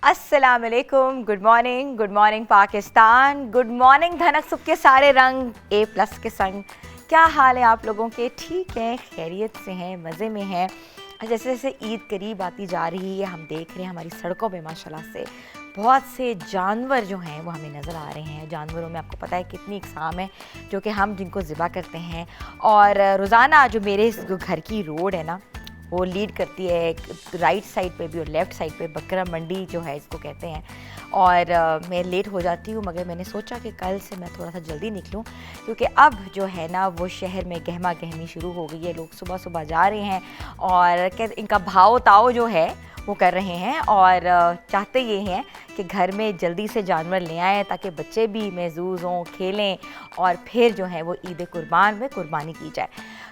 अस्सलाम वालेकुम, good morning Pakistan, good morning धनक सुख के सारे रंग A+ के संग। क्या हाल है आप लोगों के? ठीक हैं, खैरियत से हैं, मज़े में हैं। जैसे जैसे ईद करीब आती जा रही है, हम देख रहे हैं हमारी सड़कों पे माशाल्लाह से बहुत से जानवर जो हैं वो हमें नज़र आ रहे हैं। जानवरों में आपको पता है कितनी इकसाम है जो कि हम जिनको ज़िबा करते हैं। और रोज़ाना जो मेरे घर की रोड है ना, वो लीड करती है एक राइट साइड पे भी और लेफ़्ट साइड पे बकरा मंडी जो है इसको कहते हैं। और मैं लेट हो जाती हूँ, मगर मैंने सोचा कि कल से मैं थोड़ा सा जल्दी निकलूँ, क्योंकि अब जो है ना वो शहर में गहमा गहमी शुरू हो गई है। लोग सुबह सुबह जा रहे हैं और इनका भाव ताव जो है वो कर रहे हैं और चाहते ये हैं कि घर में जल्दी से जानवर ले आएँ ताकि बच्चे भी महजूज़ हों, खेलें और फिर जो है वो ईद कुर्बान में कुर्बानी की जाए।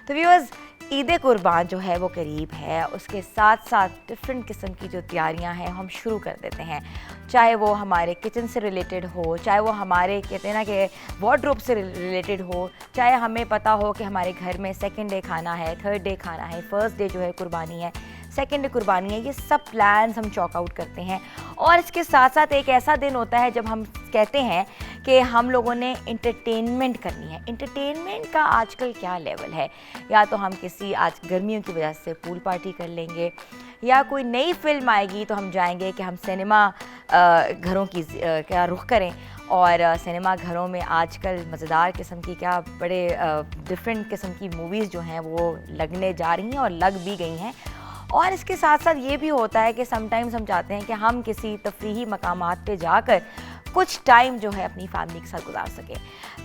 तो व्यूअर्स, ईद कुर्बान जो है वो करीब है, उसके साथ साथ डिफरेंट किस्म की जो तैयारियां हैं हम शुरू कर देते हैं। चाहे वो हमारे किचन से रिलेटेड हो, चाहे वो हमारे कहते हैं ना कि वार्डरोब से रिलेटेड हो, चाहे हमें पता हो कि हमारे घर में सेकंड डे खाना है, थर्ड डे खाना है, फर्स्ट डे जो है कुर्बानी है, सेकंड डे कुर्बानी है। ये सब प्लान्स हम चॉक आउट करते हैं। और इसके साथ साथ एक ऐसा दिन होता है जब हम कहते हैं कि हम लोगों ने इंटरटेनमेंट करनी है। इंटरटेनमेंट का आजकल क्या लेवल है, या तो हम किसी आज गर्मियों की वजह से पूल पार्टी कर लेंगे, या कोई नई फिल्म आएगी तो हम जाएंगे कि हम सिनेमा घरों की क्या रुख करें। और सिनेमा घरों में आजकल मज़ेदार किस्म की क्या बड़े डिफरेंट किस्म की मूवीज़ जो हैं वो लगने जा रही हैं और लग भी गई हैं। और इसके साथ साथ ये भी होता है कि समटाइम्स हम चाहते हैं कि हम किसी तफरीही मकामात पे जाकर कुछ टाइम जो है अपनी फैमिली के साथ गुजार सकें।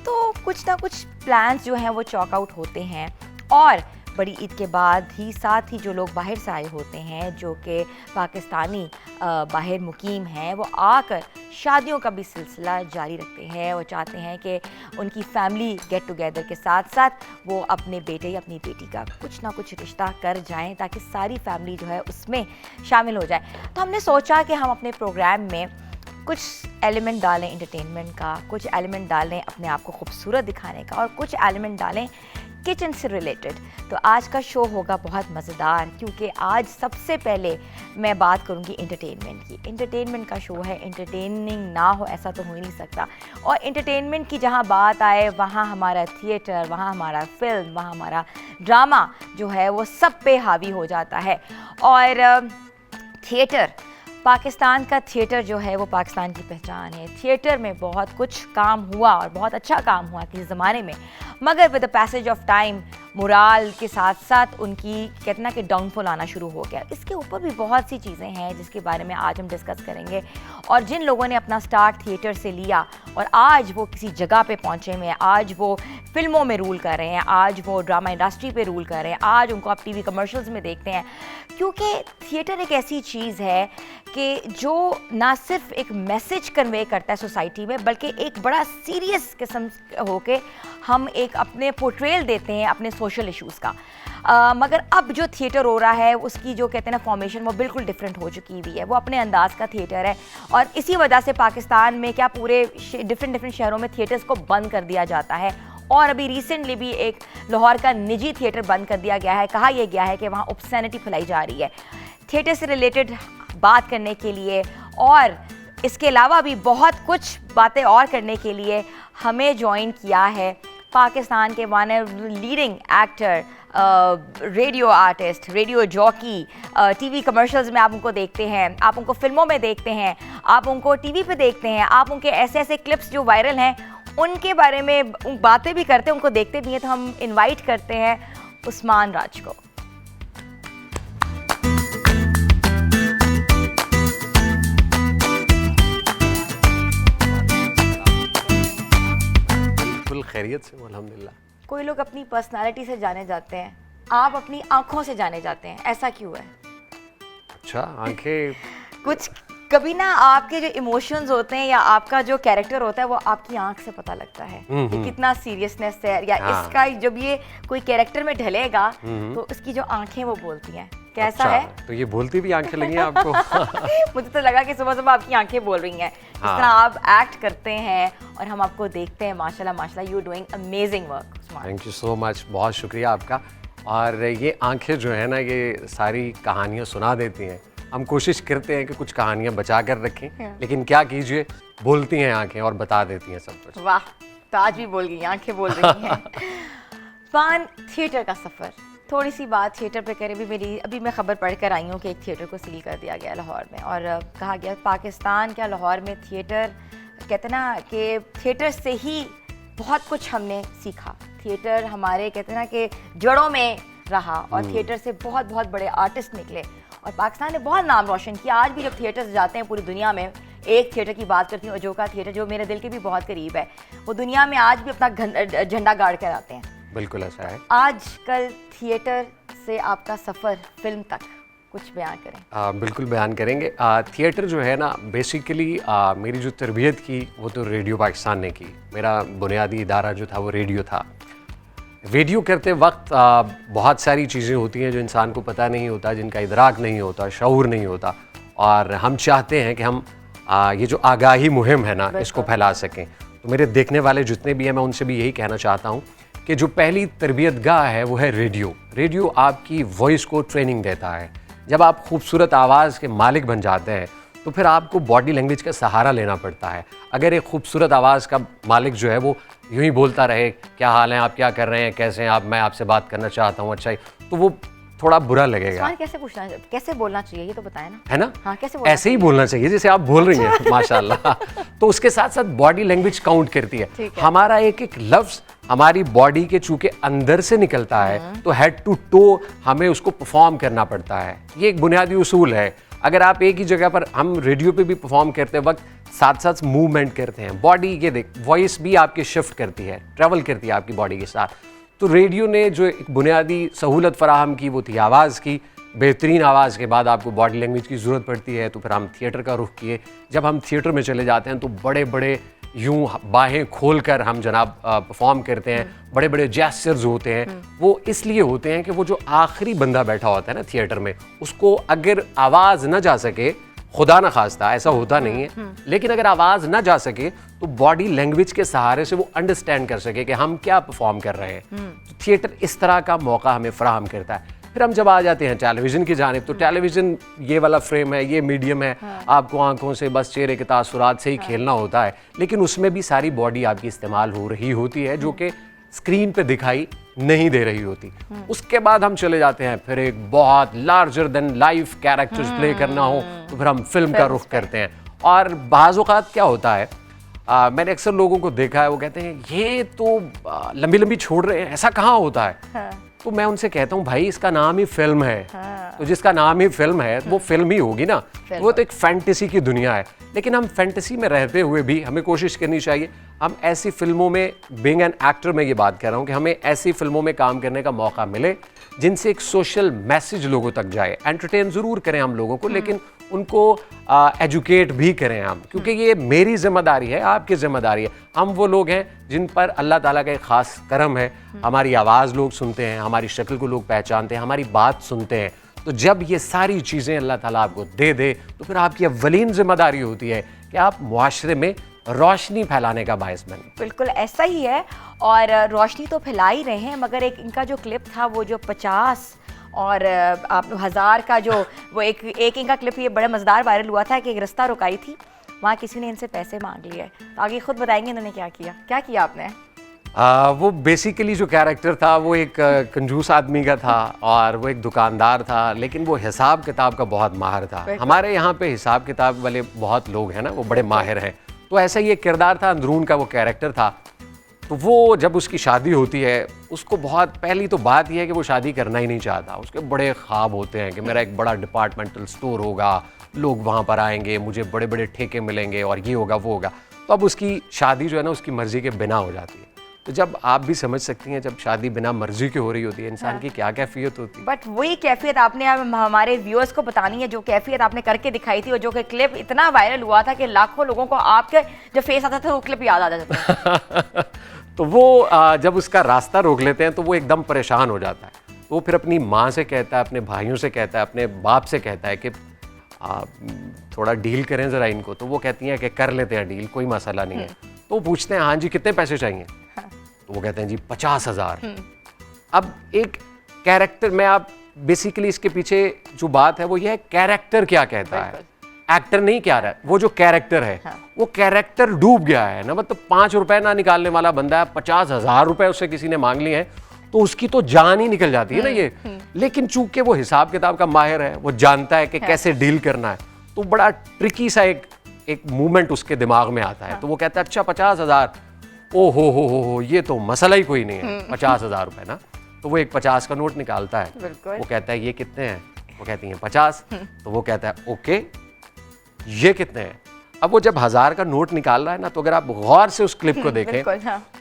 तो कुछ ना कुछ प्लान्स जो हैं वो चॉक आउट होते हैं। और बड़ी ईद के बाद ही साथ ही जो लोग बाहर से आए होते हैं, जो कि पाकिस्तानी बाहर मुकीम हैं, वो आकर शादियों का भी सिलसिला जारी रखते हैं। वो चाहते हैं कि उनकी फैमिली गेट टुगेदर के साथ साथ वो अपने बेटे या अपनी बेटी का कुछ ना कुछ रिश्ता कर जाएं ताकि सारी फैमिली जो है उसमें शामिल हो जाए। तो हमने सोचा कि हम अपने प्रोग्राम में कुछ एलिमेंट डालें इंटरटेनमेंट का, कुछ एलिमेंट डालें अपने आप को खूबसूरत दिखाने का, और कुछ एलिमेंट डालें किचन से रिलेटेड। तो आज का शो होगा बहुत मज़ेदार, क्योंकि आज सबसे पहले मैं बात करूंगी इंटरटेनमेंट की। इंटरटेनमेंट का शो है, इंटरटेनिंग ना हो ऐसा तो हो ही नहीं सकता। और इंटरटेनमेंट की जहां बात आए वहां हमारा थिएटर, वहां हमारा फिल्म, वहां हमारा ड्रामा जो है वो सब पे हावी हो जाता है। और थिएटर, पाकिस्तान का थिएटर जो है वो पाकिस्तान की पहचान है। थिएटर में बहुत कुछ काम हुआ और बहुत अच्छा काम हुआ किसी ज़माने में, मगर with the passage of time morale के साथ साथ उनकी कहते ना कि डाउनफॉल आना शुरू हो गया। इसके ऊपर भी बहुत सी चीज़ें हैं जिसके बारे में आज हम डिस्कस करेंगे। और जिन लोगों ने अपना स्टार्ट थिएटर से लिया और आज वो किसी जगह पे पहुँचे में, आज वो फिल्मों में रूल कर रहे हैं, आज वो ड्रामा इंडस्ट्री पे रूल कर रहे हैं, आज उनको आप टीवी कमर्शियल्स में देखते हैं। क्योंकि थिएटर एक ऐसी चीज़ है कि जो ना सिर्फ एक मैसेज कन्वे करता है सोसाइटी में, बल्कि एक बड़ा सीरियस किस्म होके हम एक अपने पोर्ट्रेल देते हैं अपने सोशल इश्यूज़ का। मगर अब जो थिएटर हो रहा है उसकी जो कहते हैं ना फॉर्मेशन वो बिल्कुल डिफरेंट हो चुकी हुई है। वो अपने अंदाज का थिएटर है और इसी वजह से पाकिस्तान में क्या पूरे डिफरेंट शहरों में थिएटर्स को बंद कर दिया जाता है। और अभी रिसेंटली भी एक लाहौर का निजी थिएटर बंद कर दिया गया है। कहा यह गया है कि वहाँ ऑब्सैनिटी फैलाई जा रही है। थिएटर से रिलेटेड बात करने के लिए और इसके अलावा भी बहुत कुछ बातें और करने के लिए हमें ज्वाइन किया है पाकिस्तान के one leading actor, radio artist, radio jockey. TV commercials में आप उनको देखते हैं, आप उनको फिल्मों में देखते हैं, आप उनको टीवी पे देखते हैं, आप उनके ऐसे ऐसे क्लिप्स जो वायरल हैं उनके बारे में बातें भी करते हैं, उनको देखते भी हैं। तो हम इनवाइट करते हैं उस्मान राज को। खैरियत से अल्हम्दुलिल्लाह। कोई लोग अपनी पर्सनालिटी से जाने जाते हैं, आप अपनी आंखों से जाने जाते हैं, ऐसा क्यों है? अच्छा, आंखें कुछ कभी ना आपके जो इमोशंस होते हैं या आपका जो कैरेक्टर होता है वो आपकी आंख से पता लगता है कि कितना सीरियसनेस है, या इसका जब ये कोई कैरेक्टर में ढलेगा तो उसकी जो आंखें वो बोलती हैं। कैसा अच्छा, है? तो ये बोलती भी आंखें लगी हैं आपको? मुझे तो लगा कि सुबह सुबह आपकी आंखें बोल रही हैं। जिस तरह आप एक्ट करते हैं और हम आपको देखते हैं, माशाल्लाह माशाल्लाह, you doing amazing work. Thank you so much, बहुत शुक्रिया आपका। और ये आंखें जो है ना, ये सारी कहानियाँ सुना देती हैं हम कोशिश करते हैं कि कुछ कहानियां बचा कर रखें, लेकिन क्या कीजिए, बोलती हैं आंखें और बता देती हैं सब कुछ। वाह, तो आज भी बोल गई, आंखें बोल रही हैं। फान, थिएटर का सफ़र, थोड़ी सी बात थिएटर पे करें। अभी मैं ख़बर पढ़ कर आई हूँ कि एक थिएटर को सील कर दिया गया लाहौर में, और कहा गया पाकिस्तान क्या लाहौर में थिएटर, कहते ना कि थिएटर से ही बहुत कुछ हमने सीखा। थिएटर हमारे कहते ना कि जड़ों में रहा, और थिएटर से बहुत बहुत बड़े आर्टिस्ट निकले, और पाकिस्तान ने बहुत नाम रोशन किया। आज भी जब थिएटर जाते हैं पूरी दुनिया में, एक थिएटर की बात करती हूँ, अजोका थिएटर, जो मेरे दिल के भी बहुत करीब है, वो दुनिया में आज भी अपना झंडा गाड़ कर आते हैं। बिल्कुल ऐसा है। आजकल थिएटर से आपका सफ़र फिल्म तक, कुछ बयान करें। बिल्कुल बयान करेंगे। थिएटर जो है ना, बेसिकली मेरी जो तरबियत की वो तो रेडियो पाकिस्तान ने की। मेरा बुनियादी इदारा जो था वो रेडियो था। रेडियो करते वक्त बहुत सारी चीज़ें होती हैं जो इंसान को पता नहीं होता, जिनका इदराक नहीं होता, शऊर नहीं होता, और हम चाहते हैं कि हम ये जो आगाही मुहिम है ना, इसको फैला सकें। तो मेरे देखने वाले जितने भी हैं, मैं उनसे भी यही कहना चाहता हूँ कि जो पहली तरबियत गाह है वो है रेडियो। रेडियो आपकी वॉइस को ट्रेनिंग देता है। जब आप खूबसूरत आवाज़ के मालिक बन जाते हैं तो फिर आपको बॉडी लैंग्वेज का सहारा लेना पड़ता है। अगर एक खूबसूरत आवाज़ का मालिक जो है वो यूं ही बोलता रहे, क्या हाल है, आप क्या कर रहे हैं, कैसे हैं आप, मैं आपसे बात करना चाहता हूँ, अच्छा ही, तो वो थोड़ा बुरा लगेगा। कैसे पूछना, कैसे बोलना चाहिए, ये तो बताएं ना। है ना? हाँ, कैसे ऐसे ही बोलना चाहिए जैसे आप बोल रही हैं। माशाल्लाह। तो उसके साथ साथ बॉडी लैंग्वेज काउंट करती है। हमारा एक एक लफ्ज़ हमारी बॉडी के चूंकि अंदर से निकलता है, तो हेड टू टो हमें उसको परफॉर्म करना पड़ता है। ये एक बुनियादी उसूल है। अगर आप एक ही जगह पर, हम रेडियो पे भी परफॉर्म करते वक्त साथ साथ मूवमेंट करते हैं, बॉडी के देख वॉइस भी आपकी शिफ्ट करती है, ट्रैवल करती है आपकी बॉडी के साथ। तो रेडियो ने जो एक बुनियादी सहूलत फराहम की वो थी आवाज़ की। बेहतरीन आवाज़ के बाद आपको बॉडी लैंग्वेज की ज़रूरत पड़ती है, तो फिर हम थिएटर का रुख किए। जब हम थिएटर में चले जाते हैं तो बड़े बड़े यूं बाहें खोल कर हम जनाब परफॉर्म करते हैं। बड़े बड़े जेस्चर्स होते हैं। वो इसलिए होते हैं कि वो जो आखिरी बंदा बैठा होता है ना थिएटर में, उसको अगर आवाज़ ना जा सके, खुदा न खास्ता ऐसा होता नहीं है, लेकिन अगर आवाज़ ना जा सके तो बॉडी लैंग्वेज के सहारे से वो अंडरस्टैंड कर सके कि हम क्या परफॉर्म कर रहे हैं। तो थिएटर इस तरह का मौका हमें फराहम करता है। फिर हम जब आ जाते हैं टेलीविज़न की जानिब, तो टेलीविज़न ये वाला फ्रेम है, ये मीडियम है, आपको आंखों से बस चेहरे के तासुरात से ही खेलना होता है, लेकिन उसमें भी सारी बॉडी आपकी इस्तेमाल हो रही होती है, जो कि स्क्रीन पे दिखाई नहीं दे रही होती। उसके बाद हम चले जाते हैं, फिर एक बहुत larger than life characters play करना हो तो फिर हम फिल्म का रुख करते हैं। और बाज़ औक़ात क्या होता है, मैंने अक्सर लोगों को देखा है, वो कहते हैं ये तो लंबी लंबी छोड़ रहे हैं, ऐसा कहाँ होता है। तो मैं उनसे कहता हूँ भाई इसका नाम ही फिल्म है। तो जिसका नाम ही फिल्म है वो फिल्म ही होगी ना। वो तो एक फैंटेसी की दुनिया है, लेकिन हम फैंटेसी में रहते हुए भी हमें कोशिश करनी चाहिए हम ऐसी फिल्मों में, बीइंग एन एक्टर में ये बात कर रहा हूँ कि हमें ऐसी फिल्मों में काम करने का मौका मिले जिनसे एक सोशल मैसेज लोगों तक जाए। एंटरटेन ज़रूर करें हम लोगों को, लेकिन उनको एजुकेट भी करें हम, क्योंकि ये मेरी जिम्मेदारी है, आपकी जिम्मेदारी है। हम वो लोग हैं जिन पर अल्लाह ताला का एक ख़ास करम है। हमारी आवाज़ लोग सुनते हैं, हमारी शक्ल को लोग पहचानते हैं, हमारी बात सुनते हैं। तो जब ये सारी चीज़ें अल्लाह ताला आपको दे दे, तो फिर आपकी अव्वलीन जिम्मेदारी होती है कि आप मुआशरे में रोशनी फैलाने का बायस बने। बिल्कुल ऐसा ही है, और रोशनी तो फैला ही रहे हैं, मगर एक इनका जो क्लिप था वो जो 50 और आप 1000 का जो वो एक इनका क्लिप ये बड़ा मज़ेदार वायरल हुआ था कि एक रास्ता रुकाई थी, वहाँ किसी ने इनसे पैसे मांग लिए। तो आगे खुद बताएंगे इन्होंने क्या किया। क्या किया आपने? वो बेसिकली जो कैरेक्टर था वो एक कंजूस आदमी का था, और वो एक दुकानदार था, लेकिन वो हिसाब किताब का बहुत माहिर था। हमारे यहाँ पे हिसाब किताब वाले बहुत लोग हैं ना, वो बड़े माहिर हैं। तो ऐसा ही एक किरदार था, अंदरून का वो कैरेक्टर था। तो वो जब उसकी शादी होती है, उसको बहुत पहली तो बात यह है कि वो शादी करना ही नहीं चाहता। उसके बड़े ख्वाब होते हैं कि मेरा एक बड़ा डिपार्टमेंटल स्टोर होगा, लोग वहाँ पर आएंगे, मुझे बड़े बड़े ठेके मिलेंगे, और ये होगा वो होगा। तो अब उसकी शादी जो है ना उसकी मर्ज़ी के बिना हो जाती है। तो जब आप भी समझ सकती हैं, जब शादी बिना मर्जी के हो रही होती है, इंसान की क्या कैफियत होती है। बट वही कैफियत आपने हमारे व्यूअर्स को बतानी है, जो कैफियत आपने करके दिखाई थी, और जो कि क्लिप इतना वायरल हुआ था कि लाखों लोगों को आपके जो फेस आता था वो क्लिप याद आ जाता था। तो वो जब उसका रास्ता रोक लेते हैं तो वो एकदम परेशान हो जाता है। वो फिर अपनी माँ से कहता है, अपने भाइयों से कहता है, अपने बाप से कहता है कि थोड़ा डील करें ज़रा इनको। तो वो कहती हैं कि कर लेते हैं डील, कोई मसला नहीं है। तो वो पूछते हैं हाँ जी कितने पैसे चाहिए। तो वो कहते हैं जी 50,000। अब एक कैरेक्टर में आप बेसिकली इसके पीछे जो बात है वो ये है, कैरेक्टर क्या कहता है, एक्टर नहीं क्या रहा है, वो जो कैरेक्टर है वो कैरेक्टर डूब गया है ना। मतलब 5 रुपए ना निकालने वाला बंदा है, 50,000 रुपए उससे किसी ने मांग लिए हैं तो उसकी तो जान ही निकल जाती है ना ये। लेकिन चूंकि वो हिसाब किताब का माहिर है, वो जानता है कि कैसे डील करना है, तो बड़ा ट्रिकी सा एक मूवमेंट उसके दिमाग में आता है। तो वो कहता है अच्छा 50,000, ओ हो ये तो मसला ही कोई नहीं है, 50,000 रुपए ना। तो वो एक 50 का नोट निकालता है, वो कहता है ये कितने हैं, वो कहती हैं 50। तो वो कहता है ओके ये कितने हैं। अब वो जब 1000 का नोट निकाल रहा है ना, तो अगर आप गौर से उस क्लिप को देखें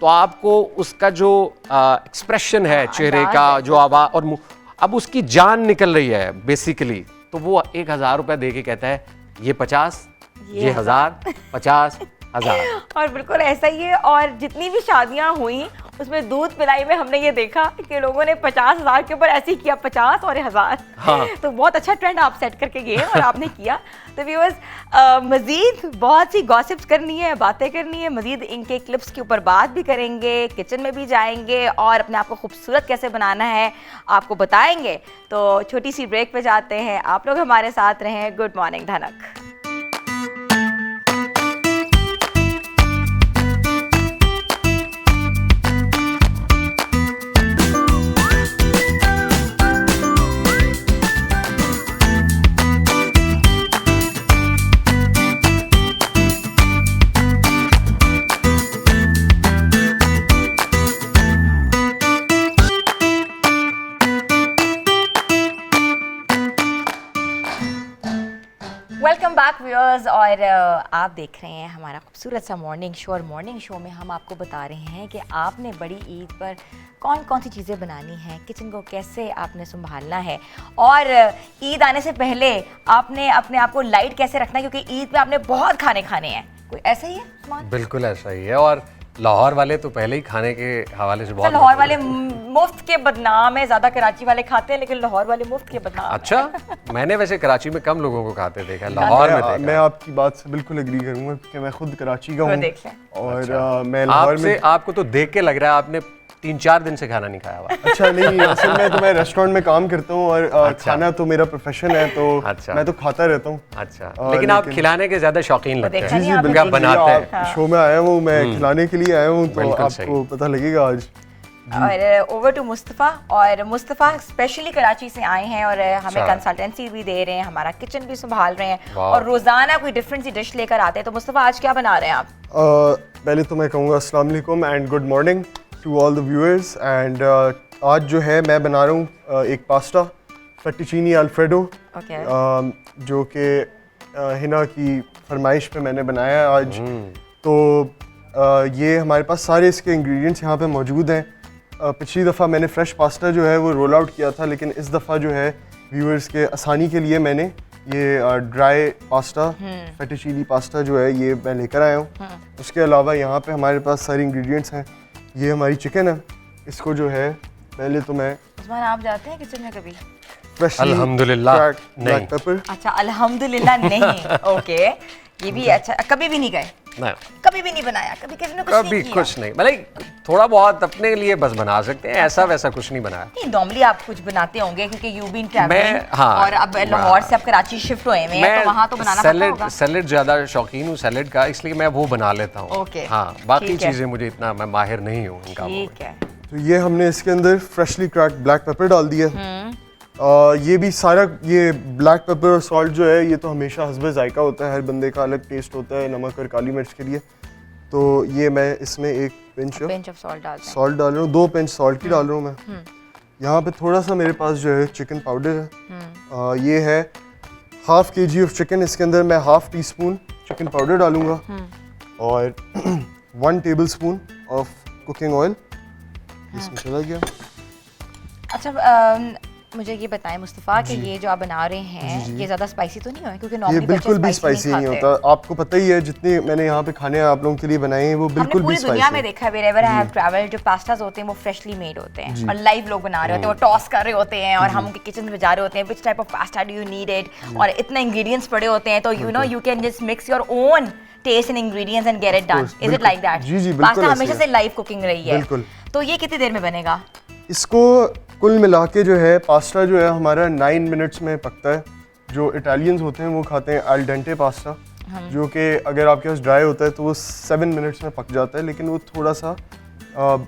तो आपको उसका जो एक्सप्रेशन है चेहरे का, जो आवाज और अब उसकी जान निकल रही है बेसिकली। तो वो 1000 रुपए दे के कहता है ये 50, ये 1000, 50, 1000। और बिल्कुल ऐसा ही है। और जितनी भी शादियां हुई उसमें दूध पिलाई में हमने ये देखा कि लोगों ने 50,000 के ऊपर ऐसे ही किया, 50 और 1000। हाँ। तो बहुत अच्छा ट्रेंड आप सेट करके गए और आपने किया। तो व्यूअर्स, मजीद बहुत सी गॉसिप्स करनी है, बातें करनी है, मजीद इनके क्लिप्स के ऊपर बात भी करेंगे, किचन में भी जाएंगे और अपने आप को खूबसूरत कैसे बनाना है आपको बताएंगे। तो छोटी सी ब्रेक पे जाते हैं, आप लोग हमारे साथ रहें। गुड मॉर्निंग धनक। वेलकम बैक व्यूअर्स, और आप देख रहे हैं हमारा खूबसूरत सा मॉर्निंग शो। और मॉर्निंग शो में हम आपको बता रहे हैं कि आपने बड़ी ईद पर कौन कौन सी चीज़ें बनानी हैं, किचन को कैसे आपने संभालना है, और ईद आने से पहले आपने अपने आप को लाइट कैसे रखना है, क्योंकि ईद में आपने बहुत खाने खाने हैं। कोई ऐसा ही है? बिल्कुल ऐसा ही है। और लाहौर वाले तो पहले ही खाने के हवाले से बहुत, लाहौर वाले मुफ्त के बदनाम है, ज्यादा कराची वाले खाते हैं, लेकिन लाहौर वाले मुफ्त के बदनाम। अच्छा, मैंने वैसे कराची में कम लोगों को खाते देखा, लाहौर में देखा। मैं आपकी बात से बिल्कुल एग्री करूंगा क्योंकि मैं खुद कराची का हूँ और अच्छा। मैं लाहौर में। आपको तो देख के लग रहा है आपने 3-4 दिन से खाना नहीं खाया हुआ। अच्छा नहीं, असल में तो मैं रेस्टोरेंट में काम करता हूँ और अच्छा। खाना तो मेरा प्रोफेशन है, तो अच्छा। मैं तो खाता रहता हूँ। अच्छा, लेकिन आप खिलाने के ज्यादा शौकीन लगते हैं। जी जी बिल्कुल, आप बनाते हैं। शो में आया हूँ मैं, खिलाने के लिए आया हूँ, तो आपको पता लगेगा आज। और ओवर टू मुस्तफ़ा। और मुस्तफ़ा स्पेशली कराची से आए हैं और हमें कंसल्टेंसी भी दे रहे हैं, हमारा किचन भी संभाल रहे हैं और रोजाना कोई डिफरेंट सी डिश लेकर आते हैं। तो मुस्तफ़ा आज क्या बना रहे हैं आप? पहले तो मैं कहूँगा अस्सलाम वालेकुम and good morning to all the viewers. And आज जो है मैं बना रहा हूँ एक पास्ता फेट्टूचीनी अल्फ्रेडो, जो कि हिना की फरमाइश पे मैंने बनाया है आज। तो ये हमारे पास सारे इसके इंग्रेडिएंट्स यहाँ पे मौजूद हैं। पिछली दफ़ा मैंने फ्रेश पास्ता जो है वो रोल आउट किया था, लेकिन इस दफ़ा जो है व्यूअर्स के आसानी के लिए मैंने ये ड्राई पास्ता फेट्टूचीनी पास्ता जो है ये मैं लेकर आया हूँ। उसके अलावा यहाँ पे हमारे पास सारे इंग्रेडिएंट्स हैं। ये हमारी चिकन है, इसको जो है पहले तो मैं। उस्मान, आप जाते हैं किचन में कभी? अल्हम्दुलिल्लाह ब्लैक पेपर। अच्छा, अल्हम्दुलिल्लाह नहीं। ओके, ये भी अच्छा। कभी भी नहीं गए? नहीं, कभी भी नहीं बनाया, कभी किसी ने कभी कुछ नहीं, मतलब थोड़ा बहुत अपने लिए बस बना सकते हैं, ऐसा वैसा कुछ नहीं बनाया। नहीं, नॉर्मली आप कुछ बनाते होंगे क्योंकि यू बीन ट्रैवलिंग। हाँ, और अब लाहौर से आप कराची शिफ्ट हुए हैं, तो वहाँ तो बनाना पड़ता होगा। सैलेड ज्यादा शौकीन हूँ सैलेड का, इसलिए मैं वो बना लेता हूँ। हाँ, बाकी चीजें मुझे इतना मैं माहिर नहीं हूँ इनका। ठीक है। तो ये हमने इसके अंदर फ्रेशली क्रैक्ड ब्लैक पेपर डाल दिया। ये भी सारा, ये ब्लैक पेपर और सॉल्ट जो है ये तो हमेशा हस्बे जायका होता है, हर बंदे का अलग टेस्ट होता है नमक और काली मिर्च के लिए। तो ये मैं इसमें एक पिंच ऑफ सॉल्ट डाल रहा हूँ, 2 पिंच सॉल्ट की डाल रहा हूँ मैं। यहाँ पे थोड़ा सा मेरे पास जो है चिकन पाउडर है, ये है 1/2 kg ऑफ चिकन। इसके अंदर मैं 1/2 टीस्पून चिकन पाउडर डालूंगा और 1 टेबलस्पून ऑफ कुकिंग ऑयल इसमें चला गया। अच्छा, मुझे ये बताएं मुस्तफ़ा कि ये जो आप बना रहे हैं ये ज़्यादा स्पाइसी तो नहीं है? क्योंकि नॉर्मली ये बिल्कुल भी स्पाइसी नहीं होता। आपको पता ही है जितने मैंने यहाँ पे खाने आप लोगों के लिए बनाए हैं वो बिल्कुल भी स्पाइसी। दुनिया में देखा है, wherever I have traveled, जो पास्तास होते हैं वो फ्रेशली मेड होते हैं और लाइव लोग बना रहे होते हैं, वो टॉस कर रहे होते हैं और हम उनके किचन में जा रहे होते हैं, which type of pasta do you need it, और इतने इंग्रेडिएंट्स पड़े होते हैं, तो you know you can just mix your own taste and ingredients and get it done. Is it like that? जी जी बिल्कुल। पास्ता हमेशा से लाइव कुकिंग रही है, बिल्कुल। तो ये कितनी देर में बनेगा? इसको कुल मिला के जो है पास्ता जो है हमारा 9 मिनट्स में पकता है। जो इटालियंस होते हैं वो खाते हैं अल डेंटे पास्ता, जो कि अगर आपके पास ड्राई होता है तो वो 7 मिनट्स में पक जाता है, लेकिन वो थोड़ा सा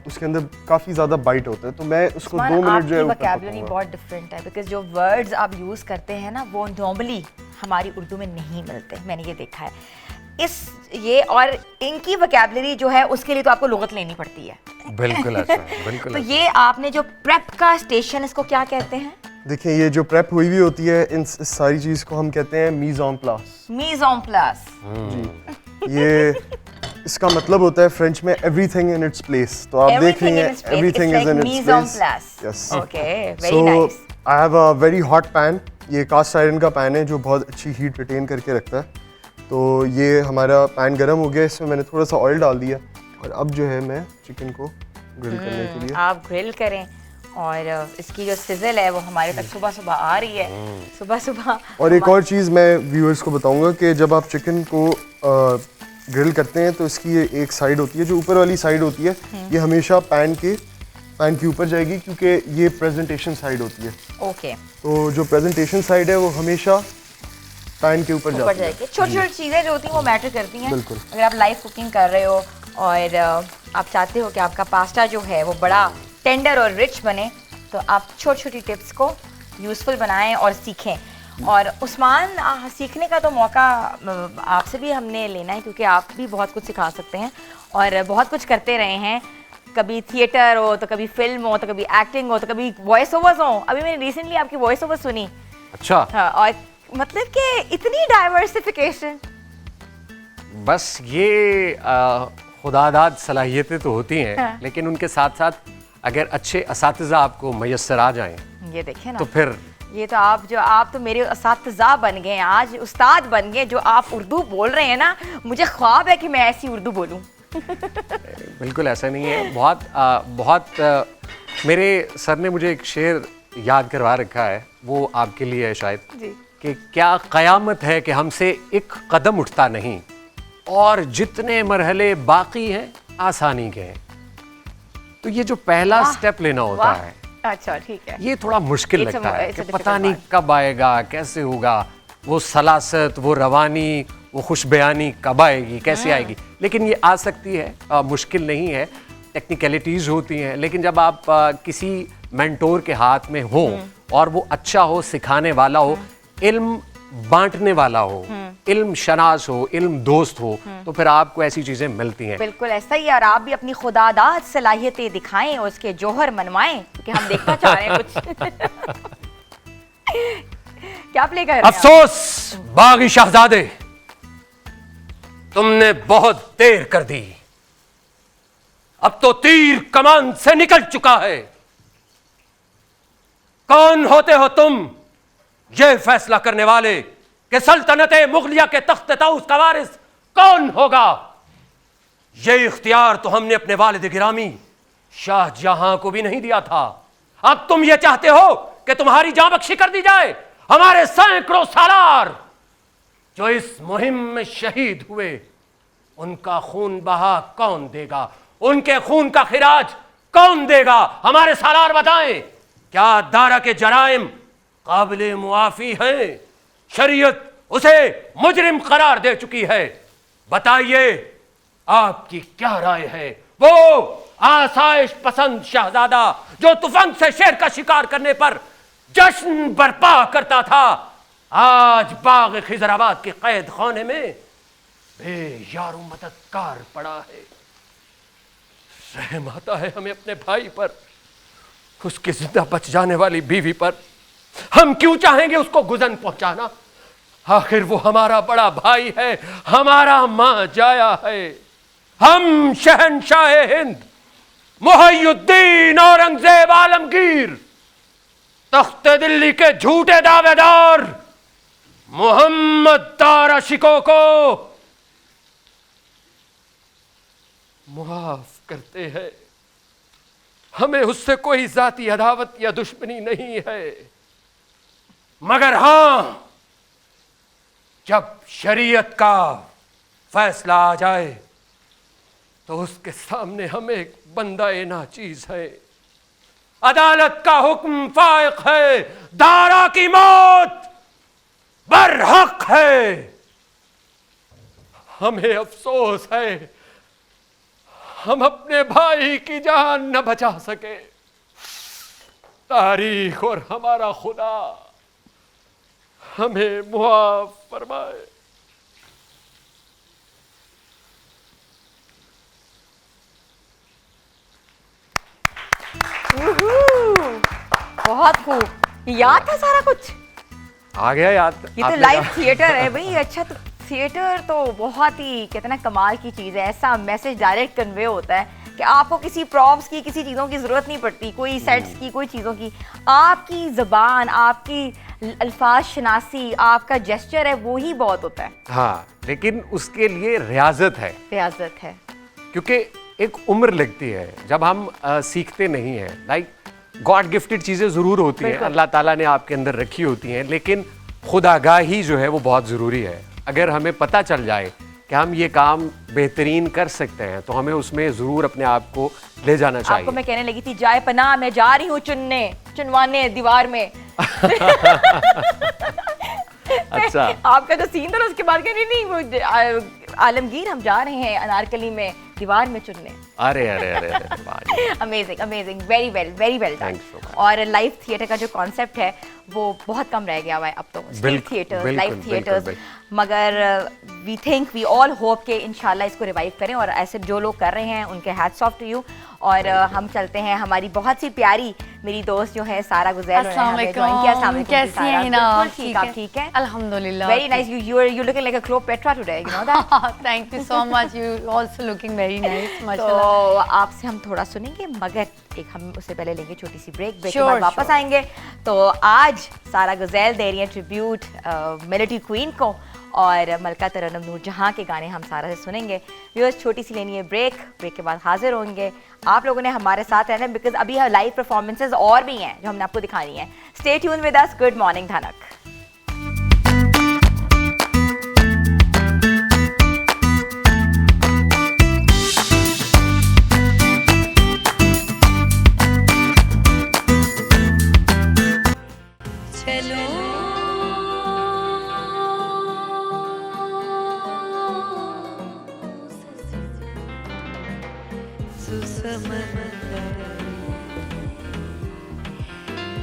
उसके अंदर काफ़ी ज़्यादा बाइट होता है, तो मैं उसको 2 मिनट जो है ऊपर वोकैबुलरी बहुत डिफरेंट है, बिकॉज जो वर्ड्स आप यूज़ करते हैं ना वो नॉर्मली हमारी उर्दू में नहीं मिलते, मैंने ये देखा है। ये और इनकी वोकैबुलरी जो है उसके लिए तो आपको लुगत लेनी पड़ती है। बिल्कुल ऐसा है, बिल्कुल तो ऐसा। ये आपने जो प्रेप का स्टेशन, इसको क्या कहते हैं? देखिए ये जो प्रेप हुई हुई होती है इस सारी चीज़ को हम कहते हैं मीज़ ऑन प्लास। मीज़ ऑन प्लास जी, ये इसका मतलब होता है फ्रेंच में एवरीथिंग इन इट्स प्लेस। तो आप देख रही हैं everything is in its place. Yes, okay, very nice. I have a very hot pan. ये कास्ट आयरन का पैन है जो बहुत अच्छी हीट रिटेन करके रखता है। तो ये हमारा पैन गर्म हो गया, इसमें मैंने थोड़ा सा ऑयल डाल दिया और अब जो है मैं चिकन को ग्रिल करने के लिए आप ग्रिल करें और इसकी जो सिजल है वो हमारे तक सुबह सुबह आ रही है, सुबह सुबह। और एक और चीज़ मैं व्यूअर्स को बताऊंगा कि जब आप चिकन को ग्रिल करते हैं तो इसकी ये एक साइड होती है, जो ऊपर वाली साइड होती है, ये हमेशा पैन के ऊपर जाएगी, क्योंकि ये प्रेजेंटेशन साइड होती है। ओके, तो जो प्रेजेंटेशन साइड है वो हमेशा पैन के ऊपर जाती है। छोटी छोटी चीज़ें जो होती हैं वो मैटर करती हैं। बिल्कुल। अगर आप लाइव कुकिंग कर रहे हो और आप चाहते हो कि आपका पास्ता जो है वो बड़ा टेंडर और रिच बने, तो आप छोटी छोटी टिप्स को यूज़फुल बनाएं और सीखें। और उस्मान, सीखने का तो मौका आपसे भी हमने लेना है, क्योंकि आप भी बहुत कुछ सिखा सकते हैं और बहुत कुछ करते रहे हैं। कभी थिएटर हो तो कभी फिल्म हो तो कभी एक्टिंग हो तो कभी वॉइस ओवर्स हो। अभी मैंने रिसेंटली आपकी वॉइस ओवर सुनी। अच्छा। हाँ, और मतलब कि इतनी डाइवर्सिफिकेशन। बस ये खुदादाद सलाहियतें तो होती हैं, हाँ। लेकिन उनके साथ साथ अगर अच्छे असातिज़ा आपको मैसर आ जाएं, ये देखें ना, तो फिर ये तो आप तो मेरे असातिज़ा बन गए, आज उस्ताद बन गए। जो आप उर्दू बोल रहे हैं ना, मुझे ख्वाब है कि मैं ऐसी उर्दू बोलूं। बिल्कुल ऐसा नहीं है। बहुत मेरे सर ने मुझे एक शेर याद करवा रखा है, वो आपके लिए है शायद, जी। कि क्या क़यामत है कि हमसे एक कदम उठता नहीं, और जितने मरहले बाकी हैं आसानी के हैं। तो ये जो पहला स्टेप लेना होता है, अच्छा, ठीक है, ये थोड़ा मुश्किल It's a- लगता है it's a कि पता difficult नहीं part. कब आएगा, कैसे होगा, वो सलासत, वो रवानी, वो खुश बयानी कब आएगी, कैसे आएगी। लेकिन ये आ सकती है, मुश्किल नहीं है, टेक्निकलिटीज़ होती हैं। लेकिन जब आप किसी मेंटोर के हाथ में हो और वो अच्छा हो, सिखाने वाला हो, इल्म बांटने वाला हो, इल्म शनास हो, इल्म दोस्त हो, तो फिर आपको ऐसी चीज़ें मिलती हैं। बिल्कुल ऐसा ही है। और आप भी अपनी खुदादाद सलाहियतें दिखाएं और उसके जौहर मनवाएं, क्योंकि हम देखना चाह रहे हैं कुछ। क्या प्ले कर रहे हैं आप? अफसोस बागी शहजादे, तुमने बहुत देर कर दी। अब तो तीर कमान से निकल चुका है। कौन होते हो तुम ये फैसला करने वाले कि सल्तनत मुगलिया के तख्त ताउस का वारिस कौन होगा? ये इख्तियार तो हमने अपने वालिद गिरामी शाहजहां को भी नहीं दिया था। अब तुम ये चाहते हो कि तुम्हारी जान बख्शी कर दी जाए। हमारे सैकड़ों सालार जो इस मुहिम में शहीद हुए, उनका खून बहा कौन देगा? उनके खून का खिराज कौन देगा? हमारे सालार बताएं, क्या दारा के जराइम काबिले मुआफी हैं? शरीयत उसे मुजरिम करार दे चुकी है। बताइए आपकी क्या राय है? वो आसाइश पसंद शहजादा जो तूफान से शेर का शिकार करने पर जश्न बर्पा करता था, आज बाग खिजराबाद के कैद खाने में बेयारो मददगार पड़ा है। रहम आता है हमें अपने भाई पर, उसकी जिंदा बच जाने वाली बीवी पर। हम क्यों चाहेंगे उसको गुजन पहुंचाना? आखिर वो हमारा बड़ा भाई है, हमारा मां जाया है। हम शहनशाह हिंद मुहय्युद्दीन औरंगजेब आलमगीर, तख्त दिल्ली के झूठे दावेदार मोहम्मद दारा शिको को मुआफ करते हैं। हमें उससे कोई जाती अदावत या दुश्मनी नहीं है, मगर हां, जब शरीयत का फैसला आ जाए तो उसके सामने हम एक बंदा नाचीज है। अदालत का हुक्म फाइक है, दारा की मौत बरहक है। हमें अफसोस है हम अपने भाई की जान न बचा सके। तारीख और हमारा खुदा हमें मुआफ फरमाए। बहुत खूब, याद था सारा कुछ? आ गया याद। ये तो लाइव थिएटर है भाई। अच्छा, तो थिएटर तो बहुत ही कितना कमाल की चीज़ है। ऐसा मैसेज डायरेक्ट कन्वे होता है कि आपको किसी प्रॉप्स की, किसी चीज़ों की ज़रूरत नहीं पड़ती, कोई सेट्स की, कोई चीज़ों की। आपकी ज़बान, आपकी अल्फाज शनासी, आपका जेस्चर है, वो ही बहुत होता है। हाँ, लेकिन उसके लिए रियाजत है, रियाजत है, क्योंकि एक उम्र लगती है जब हम सीखते नहीं हैं। लाइक गॉड गिफ्टेड चीज़ें ज़रूर होती हैं, अल्लाह ताला ने आपके अंदर रखी होती हैं, लेकिन खुदागाही जो है वो बहुत ज़रूरी है। अगर हमें पता चल जाए कि हम ये काम बेहतरीन कर सकते हैं तो हमें उसमें ज़रूर अपने आप को ले जाना चाहिए। आपको मैं कहने लगी थी जाए पनाह, मैं जा रही हूँ चुनवाने दीवार में। अच्छा, आपका जो सीन था ना, उसके बाद नहीं वो आलमगीर हम जा रहे हैं अनारकली में दीवार में चुनने। अरे अरे अरे अरे, amazing amazing, very well done. और लाइव थिएटर का जो कॉन्सेप्ट है वो बहुत कम रह गया हुआ है अब तो। स्ट्रीट थिएटर, लाइव थिएटर्स, मगर we think, we all hope के इंशाल्लाह इसको रिवाइव करें। और ऐसे जो लोग कर रहे हैं उनके हैट्स ऑफ टू यू। और हम चलते हैं, हमारी बहुत सी प्यारी मेरी दोस्त जो है सारा गुजैल, कैसी हैं हिना? ठीक, आप ठीक हैं? अल्हम्दुलिल्लाह। Very nice, you looking like a Cleopatra today, you know that? Thank you so much, you also looking very nice, तो माशाल्लाह। आपसे हम थोड़ा सुनेंगे, मगर एक हम उससे पहले लेंगे छोटी सी ब्रेक के Sure, बाद वापस sure. आएंगे। तो आज सारा गुजैल दे रही है ट्रिब्यूट मेलोडी क्वीन को, और मलका तरन्नुम नूरजहां के गाने हम सारा से सुनेंगे। व्यूअर्स, छोटी सी लेनी है ब्रेक के बाद हाजिर होंगे। आप लोगों ने हमारे साथ रहना, बिकॉज अभी लाइव परफॉर्मेंसेज और भी हैं जो हमने आपको दिखानी है। Stay tune with us. Good morning धनक।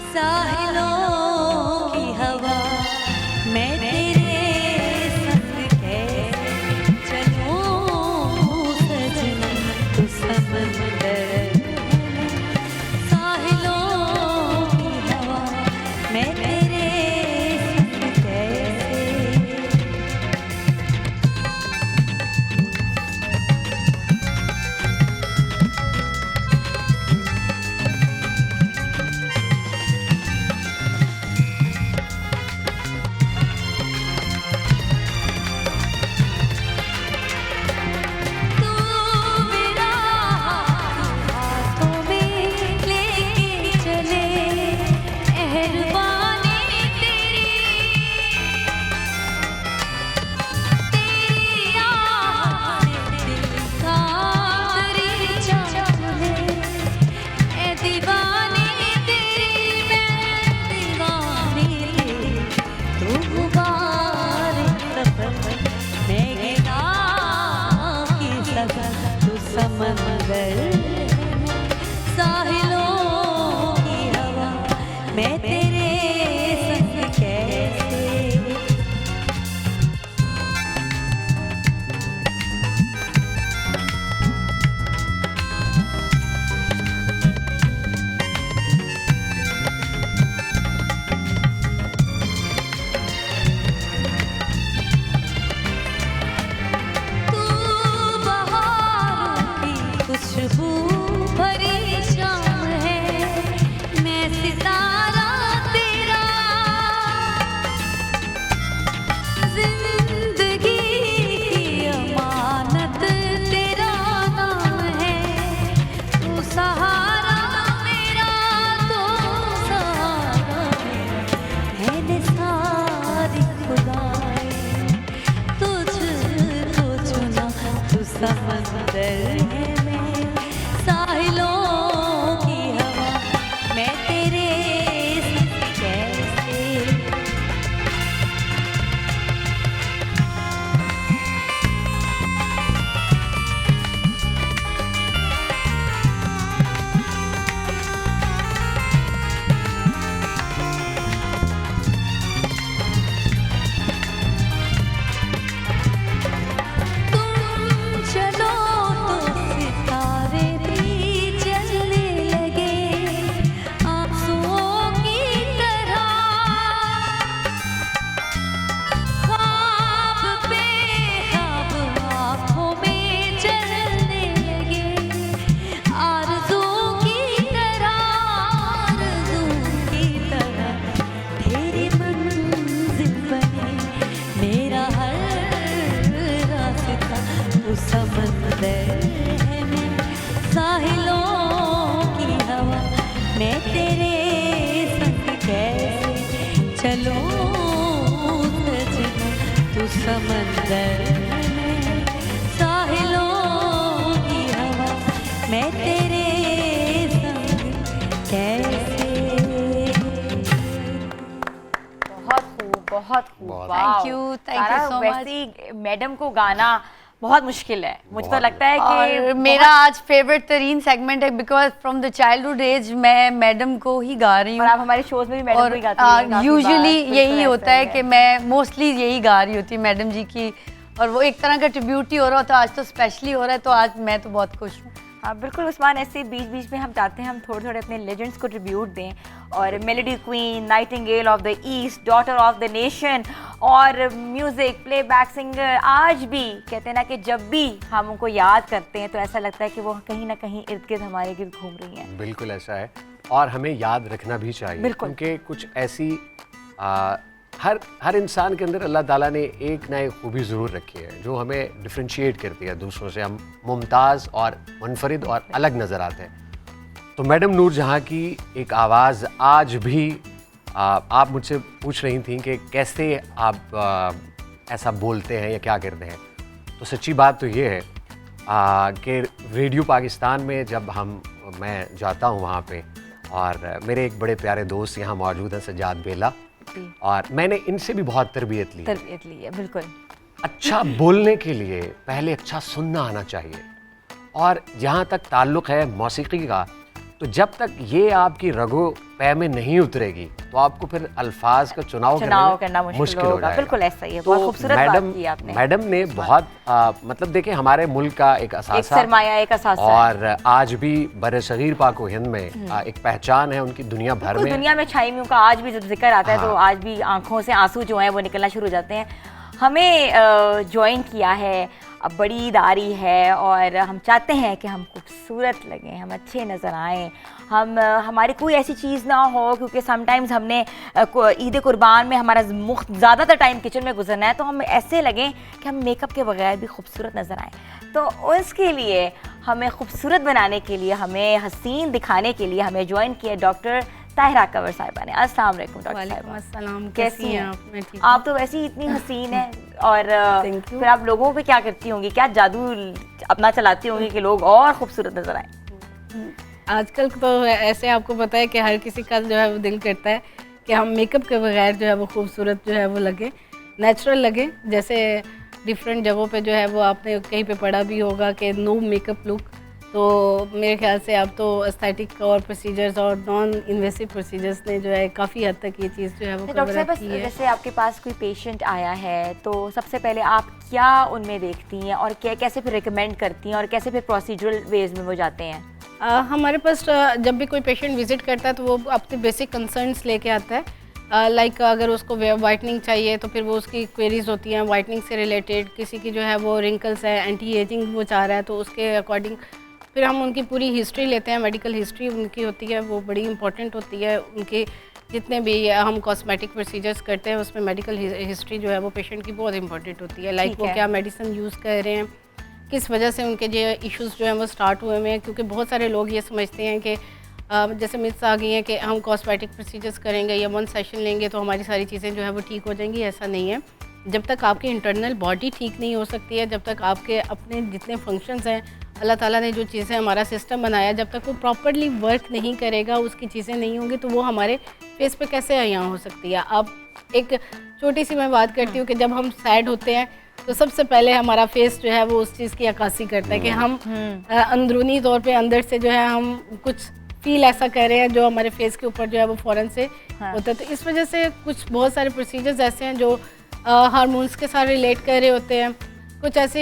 साहिलों की हवा मैं तेरे संग कैसे चलूं सजना, तू समंदर। साहिलों की हवा मैं तेरे संग कैसे समंदर में साहिलों की हवा मैं तेरे संग कैसे। बहुत खूब बहुत वाह। Thank you सारा so much. वैसे ही मैडम को गाना बहुत मुश्किल है, मुझे तो बहुत। लगता है कि और मेरा आज फेवरेट तरीन सेगमेंट है because from the childhood age मैं मैडम को ही गा रही और हूँ। आप हमारे शोज में भी मैडम को ही गाती हैं काफी यूजुअली बार, यही बिल्कुल होता ऐसा है ही कि मैं मोस्टली यही गा रही होती हूँ मैडम जी की, और वो एक तरह का ट्रिब्यूट ही हो रहा होता है। आज तो स्पेशली हो रहा है, तो आज मैं तो बहुत खुश हूँ। हाँ बिल्कुल उस्मान, ऐसे बीच बीच में हम चाहते हैं हम थोड़े थोड़े अपने लेजेंड्स को ट्रिब्यूट दें, और melody queen, Nightingale of the east, daughter of the nation, और म्यूज़िक प्लेबैक सिंगर, आज भी कहते हैं ना कि जब भी हम उनको याद करते हैं तो ऐसा लगता है कि वो कहीं ना कहीं इर्द गिर्द हमारे गिर्द घूम रही हैं। बिल्कुल ऐसा है, और हमें याद रखना भी चाहिए, बिल्कुल। क्योंकि कुछ ऐसी हर इंसान के अंदर अल्लाह ताला ने एक ना एक खूबी ज़रूर रखी है जो हमें डिफ्रेंशिएट करती है दूसरों से। हम मुमताज़ और मुनफरिद और अलग नज़र आते हैं। तो मैडम नूर जहाँ की एक आवाज़ आज भी आप मुझसे पूछ रही थी कि कैसे आप ऐसा बोलते हैं या क्या करते हैं, तो सच्ची बात तो ये है कि रेडियो पाकिस्तान में जब मैं जाता हूँ वहाँ पे, और मेरे एक बड़े प्यारे दोस्त यहाँ मौजूद हैं सज्जाद बेला, और मैंने इनसे भी बहुत तरबियत ली है। बिल्कुल अच्छा बोलने के लिए पहले अच्छा सुनना आना चाहिए, और जहाँ तक ताल्लुक़ है मौसीकी का, तो जब तक ये आपकी रगो पै में नहीं उतरेगी तो आपको फिर अल्फाज का चुनाव करना मुश्किल हो जाएगा। बिल्कुल ऐसा ही है। तो बहुत खूबसूरत बात की आपने। मैडम ने बहुत मतलब देखिए हमारे मुल्क का एक असासा, एक सरमाया, एक असासा, और आज भी बरसगीर पाक व हिंद में एक पहचान है उनकी दुनिया भर में। दुनिया में छाई हुई का आज भी जब जिक्र आता है तो आज भी आंखों से आंसू जो हैं वो निकलना शुरू हो जाते हैं। हमें ज्वाइन किया है, अब बड़ी ईद आ रही है और हम चाहते हैं कि हम खूबसूरत लगें, हम अच्छे नज़र आएँ, हम हमारी कोई ऐसी चीज़ ना हो, क्योंकि समटाइम्स हमने ईद कुर्बान में हमारा ज़्यादातर टाइम किचन में गुजरना है, तो हम ऐसे लगें कि हम मेकअप के बगैर भी खूबसूरत नज़र आएँ। तो उसके लिए हमें खूबसूरत बनाने के लिए, हमें हसीन दिखाने के लिए हमें ज्वाइन किया डॉक्टर ताहिरा कंवर साहिबा ने। अस्सलाम वालेकुम डॉक्टर साहिबा, कैसी हैं आप? आप तो वैसे ही इतनी हसीन हैं, और फिर आप लोगों पे क्या करती होंगी, क्या जादू अपना चलाती होंगी कि लोग और खूबसूरत नजर आए? आजकल तो ऐसे आपको पता है कि हर किसी का जो है वो दिल करता है कि हम मेकअप के बगैर जो है वो खूबसूरत जो है वो लगे, नेचुरल लगे। जैसे डिफरेंट जगहों पे जो है वो आपने कहीं पे पढ़ा भी होगा कि नो मेकअप लुक, तो मेरे ख्याल से अब तो एस्थेटिक और प्रोसीजर्स और नॉन इन्वेसिव प्रोसीजर्स ने जो है काफ़ी हद तक ये चीज़ जो है वो डॉक्टर साहब, की है। जैसे आपके पास कोई पेशेंट आया है तो सबसे पहले आप क्या उनमें देखती हैं और कैसे फिर रिकमेंड करती हैं और कैसे फिर प्रोसीजरल वेज में वो जाते हैं? हमारे पास जब भी कोई पेशेंट विजिट करता है तो वो अपने बेसिक कंसर्न्स लेके आता है। लाइक अगर उसको वाइटनिंग चाहिए तो फिर वो उसकी क्वेरीज होती हैं वाइटनिंग से रिलेटेड, किसी की जो है वो रिंकल्स है, एंटी एजिंग वो चाह रहा है, तो उसके अकॉर्डिंग फिर हम उनकी पूरी हिस्ट्री लेते हैं। मेडिकल हिस्ट्री उनकी होती है, वो बड़ी इंपॉर्टेंट होती है। उनके जितने भी हम कॉस्मेटिक प्रोसीजर्स करते हैं उसमें मेडिकल हिस्ट्री जो है वो पेशेंट की बहुत इंपॉर्टेंट होती है। लाइक वो क्या मेडिसिन यूज़ कर रहे हैं, किस वजह से उनके जो इश्यूज़ जो हैं वो स्टार्ट हुए हैं। क्योंकि बहुत सारे लोग ये समझते हैं कि जैसे मिथ्स आ गई हैं कि हम कॉस्मेटिक प्रोसीजर्स करेंगे या 1 सेशन लेंगे तो हमारी सारी चीज़ें जो है वो ठीक हो जाएंगी। ऐसा नहीं है। जब तक आपकी इंटरनल बॉडी ठीक नहीं हो सकती है, जब तक आपके अपने जितने फंक्शंस हैं, अल्लाह ताला ने जो चीज़ें हमारा सिस्टम बनाया, जब तक वो प्रॉपर्ली वर्क नहीं करेगा, उसकी चीज़ें नहीं होंगी, तो वो हमारे फेस पे कैसे यहाँ हो सकती है। अब एक छोटी सी मैं बात करती हूँ कि जब हम सैड होते हैं तो सबसे पहले हमारा फेस जो है वो उस चीज़ की अक्कासी करता है कि हम अंदरूनी तौर पे अंदर से जो है हम कुछ फील ऐसा कर रहे हैं जो हमारे फेस के ऊपर जो है वो फ़ौरन से होता है। तो इस वजह से कुछ बहुत सारे प्रोसीजर्स ऐसे हैं जो हार्मोन्स के साथ रिलेट कर रहे होते हैं। कुछ ऐसे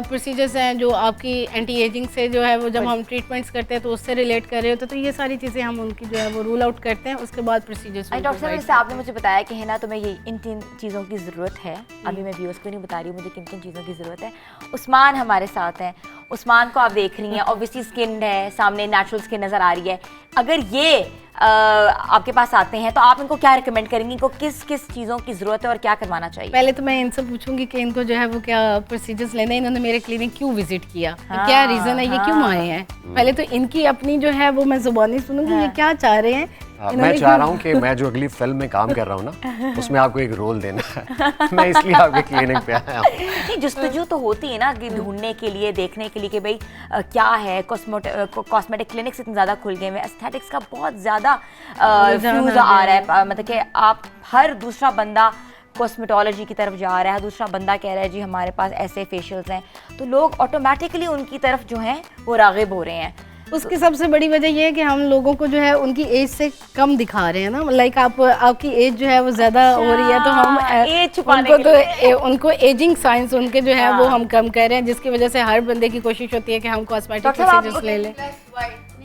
प्रोसीजर्स हैं जो आपकी एंटी एजिंग से जो है वो जब हम ट्रीटमेंट्स करते हैं तो उससे रिलेट कर रहे होते हैं। तो ये सारी चीज़ें हम उनकी जो है वो रूल आउट करते हैं, उसके बाद प्रोसीजर्स। डॉक्टर साहब, जैसे आपने मुझे बताया कि है ना तुम्हें ये इन 3 चीज़ों की ज़रूरत है, अभी मैं व्यूअर्स को नहीं बता रही हूँ मुझे किन किन चीज़ों की ज़रूरत है। उस्मान हमारे साथ हैं, उस्मान को आप देख रही हैं, ऑब्वियसली स्किन है, सामने नेचुरल स्किन नज़र आ रही है। अगर ये आपके पास आते हैं तो आप इनको क्या रिकमेंड करेंगी, इनको किस किस चीज़ों की ज़रूरत है और क्या करवाना चाहिए? पहले तो मैं इनसे पूछूंगी कि इनको जो है वो क्या प्रोसीजर्स लेने हैं, इन्होंने मेरे क्लिनिक क्यों विजिट किया, क्या रीज़न है, ये क्यों आए हैं। पहले तो इनकी अपनी जो है वो मैं ज़ुबानी सुनूंगी, ये क्या चाह रहे हैं, मैं चाह रहा हूँ कि मैं जो अगली फिल्म में काम कर रहा हूँ ना उसमें आपको एक रोल देना है। मैं इसलिए आपके क्लिनिक पे आया हूँ। नहीं, जस्तजू तो होती है ना कि ढूंढने के लिए, देखने के लिए कि भाई क्या है। कॉस्मेटिक क्लिनिक्स इतने ज़्यादा खुल गए हैं, एस्थेटिक्स का बहुत ज़्यादा फ्यूज आ रहा है। मतलब कि आप हर दूसरा बंदा कॉस्मेटोलॉजी की तरफ जा रहा है, दूसरा बंदा कह रहा है जी हमारे पास ऐसे फेशियल्स हैं, तो लोग ऑटोमेटिकली उनकी तरफ जो हैं वो राग़िब हो रहे हैं। उसकी सबसे बड़ी वजह ये है कि हम लोगों को जो है उनकी एज से कम दिखा रहे हैं ना। लाइक आपकी एज जो है वो ज़्यादा हो रही है, तो हम एज छुपाने उनको तो उनको एजिंग साइंस उनके जो है वो हम कम कर रहे हैं, जिसकी वजह से हर बंदे की कोशिश होती है कि हम कॉस्मेटिक प्रोसीजर्स ले लें।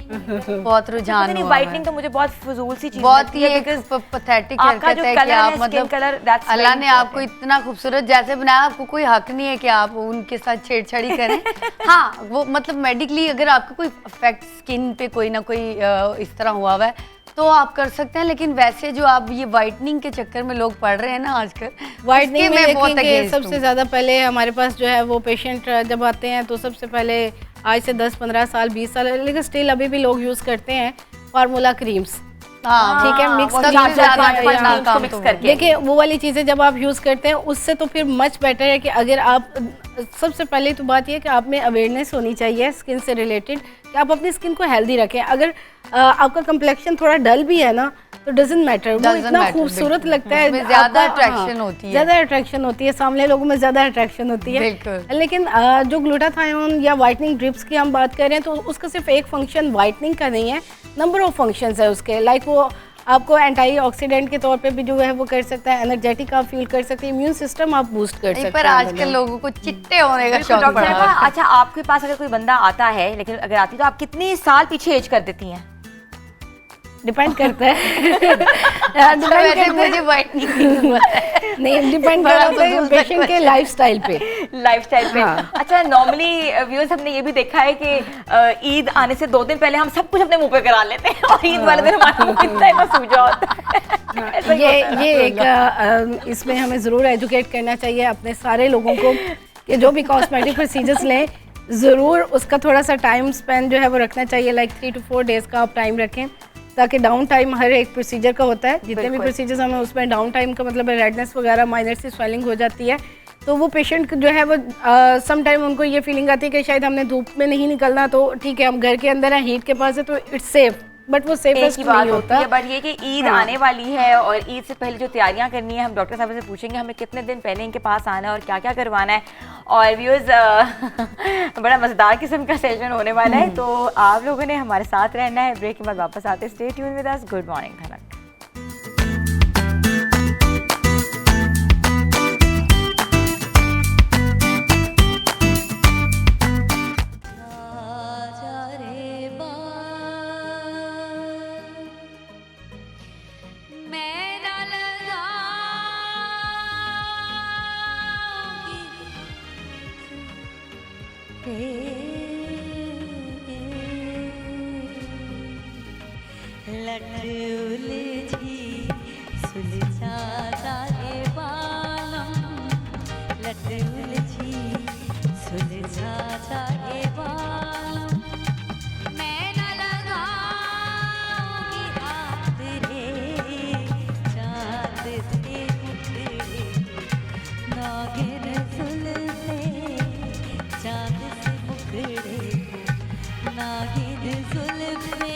बहुत रुझान नहीं, हुआ वाइटनिंग तो मुझे बहुत फजूल सी चीज बहुत ही लगती है, एक because पैथेटिक आपका हरकत जो है कि कलर आप है, मतलब skin color, that's very अल्लाह ने आपको important. इतना खूबसूरत जैसे बनाया, आपको कोई हक नहीं है कि आप उनके साथ छेड़छाड़ी करें। हाँ, वो मतलब मेडिकली अगर आपको कोई इफेक्ट स्किन पे कोई ना कोई इस तरह हुआ है तो आप कर सकते हैं, लेकिन वैसे जो आप ये वाइटनिंग के चक्कर में लोग पड़ रहे हैं ना आजकल, वाइटनिंग में मैं बहुत देखेंगे अगेंस्ट सबसे ज़्यादा पहले हमारे पास जो है वो पेशेंट जब आते हैं तो सबसे पहले आज से 10-15 साल 20 साल, लेकिन स्टिल अभी भी लोग यूज़ करते हैं फार्मूला क्रीम्स। हाँ, ठीक है, मिक्स सबसे ज़्यादा मिक्स करके। देखिए वो वाली चीज़ें जब आप यूज़ करते हैं उससे तो फिर मच बेटर है कि अगर आप, सबसे पहले तो बात ये है कि आप में अवेयरनेस होनी चाहिए स्किन से रिलेटेड कि आप अपनी स्किन को हेल्दी रखें। अगर आपका कम्प्लेक्शन थोड़ा डल भी है ना तो डजंट मैटर, वो इतना खूबसूरत लगता है, ज़्यादा अट्रैक्शन होती है, ज़्यादा अट्रैक्शन होती है, सामने लोगों में ज़्यादा अट्रैक्शन होती है। लेकिन जो ग्लूटाथायोन या वाइटनिंग ड्रिप्स की हम बात कर रहे हैं तो उसका सिर्फ एक फंक्शन वाइटनिंग का नहीं है, नंबर ऑफ फंक्शंस है उसके। लाइक वो आपको एंटीऑक्सीडेंट के तौर पे भी जो है वो कर सकता है, एनर्जेटिक आप फील कर सकते हैं, इम्यून सिस्टम आप बूस्ट कर सकते हैं। पर आजकल लोगों को चिट्टे होने का शौक पड़ा है। अच्छा, आपके पास अगर कोई बंदा आता है, लेकिन अगर आती तो आप कितनी साल पीछे एज कर देती हैं? डिपेंड करता है। मुझे वाइटनिंग नहीं, डिपेंड करता है पेशेंट के लाइफस्टाइल पे। अच्छा, नॉर्मली व्यूअर्स हमने ये भी देखा है कि ईद आने से 2 दिन पहले हम सब कुछ अपने मुंह पे करा लेते हैं और ईद वाले दिन हमारा मुंह इतना सूजा होता है। ये एक इसमें हमें ज़रूर एजुकेट करना चाहिए अपने सारे लोगों को कि जो भी कॉस्मेटिक प्रोसीजर्स लें ज़रूर उसका थोड़ा सा टाइम स्पेंड जो है वो रखना चाहिए। लाइक 3 to 4 डेज़ का आप टाइम रखें, ताकि डाउन टाइम हर एक प्रोसीजर का होता है। जितने भी प्रोसीजर्स हमें उसमें डाउन टाइम का मतलब रेडनेस वगैरह, माइनर सी स्वेलिंग हो जाती है, तो वो पेशेंट जो है वो सम टाइम उनको ये फीलिंग आती है कि शायद हमने धूप में नहीं निकलना, तो ठीक है हम घर के अंदर हैं, हीट के पास है तो इट्स सेफ, बट वो सेफेस्ट नहीं होता। बट ये कि ईद आने वाली है और ईद से पहले जो तैयारियां करनी है, हम डॉक्टर साहब से पूछेंगे हमें कितने दिन पहले इनके पास आना है और क्या क्या करवाना है। और व्यूअर्स बड़ा मज़ेदार किस्म का सेशन होने वाला है, तो आप लोगों ने हमारे साथ रहना है। ब्रेक के बाद वापस आते, stay tune with us. Good morning धनक। लट उलझी सुलझा जाए बालम, लट उलझी सुलझा जाए बालम, मैं न लगाऊंगी हाथ रे चाँद से मुखड़े, नागिन जुल्फे चाँद से मुखड़े, नागिन जुल्फे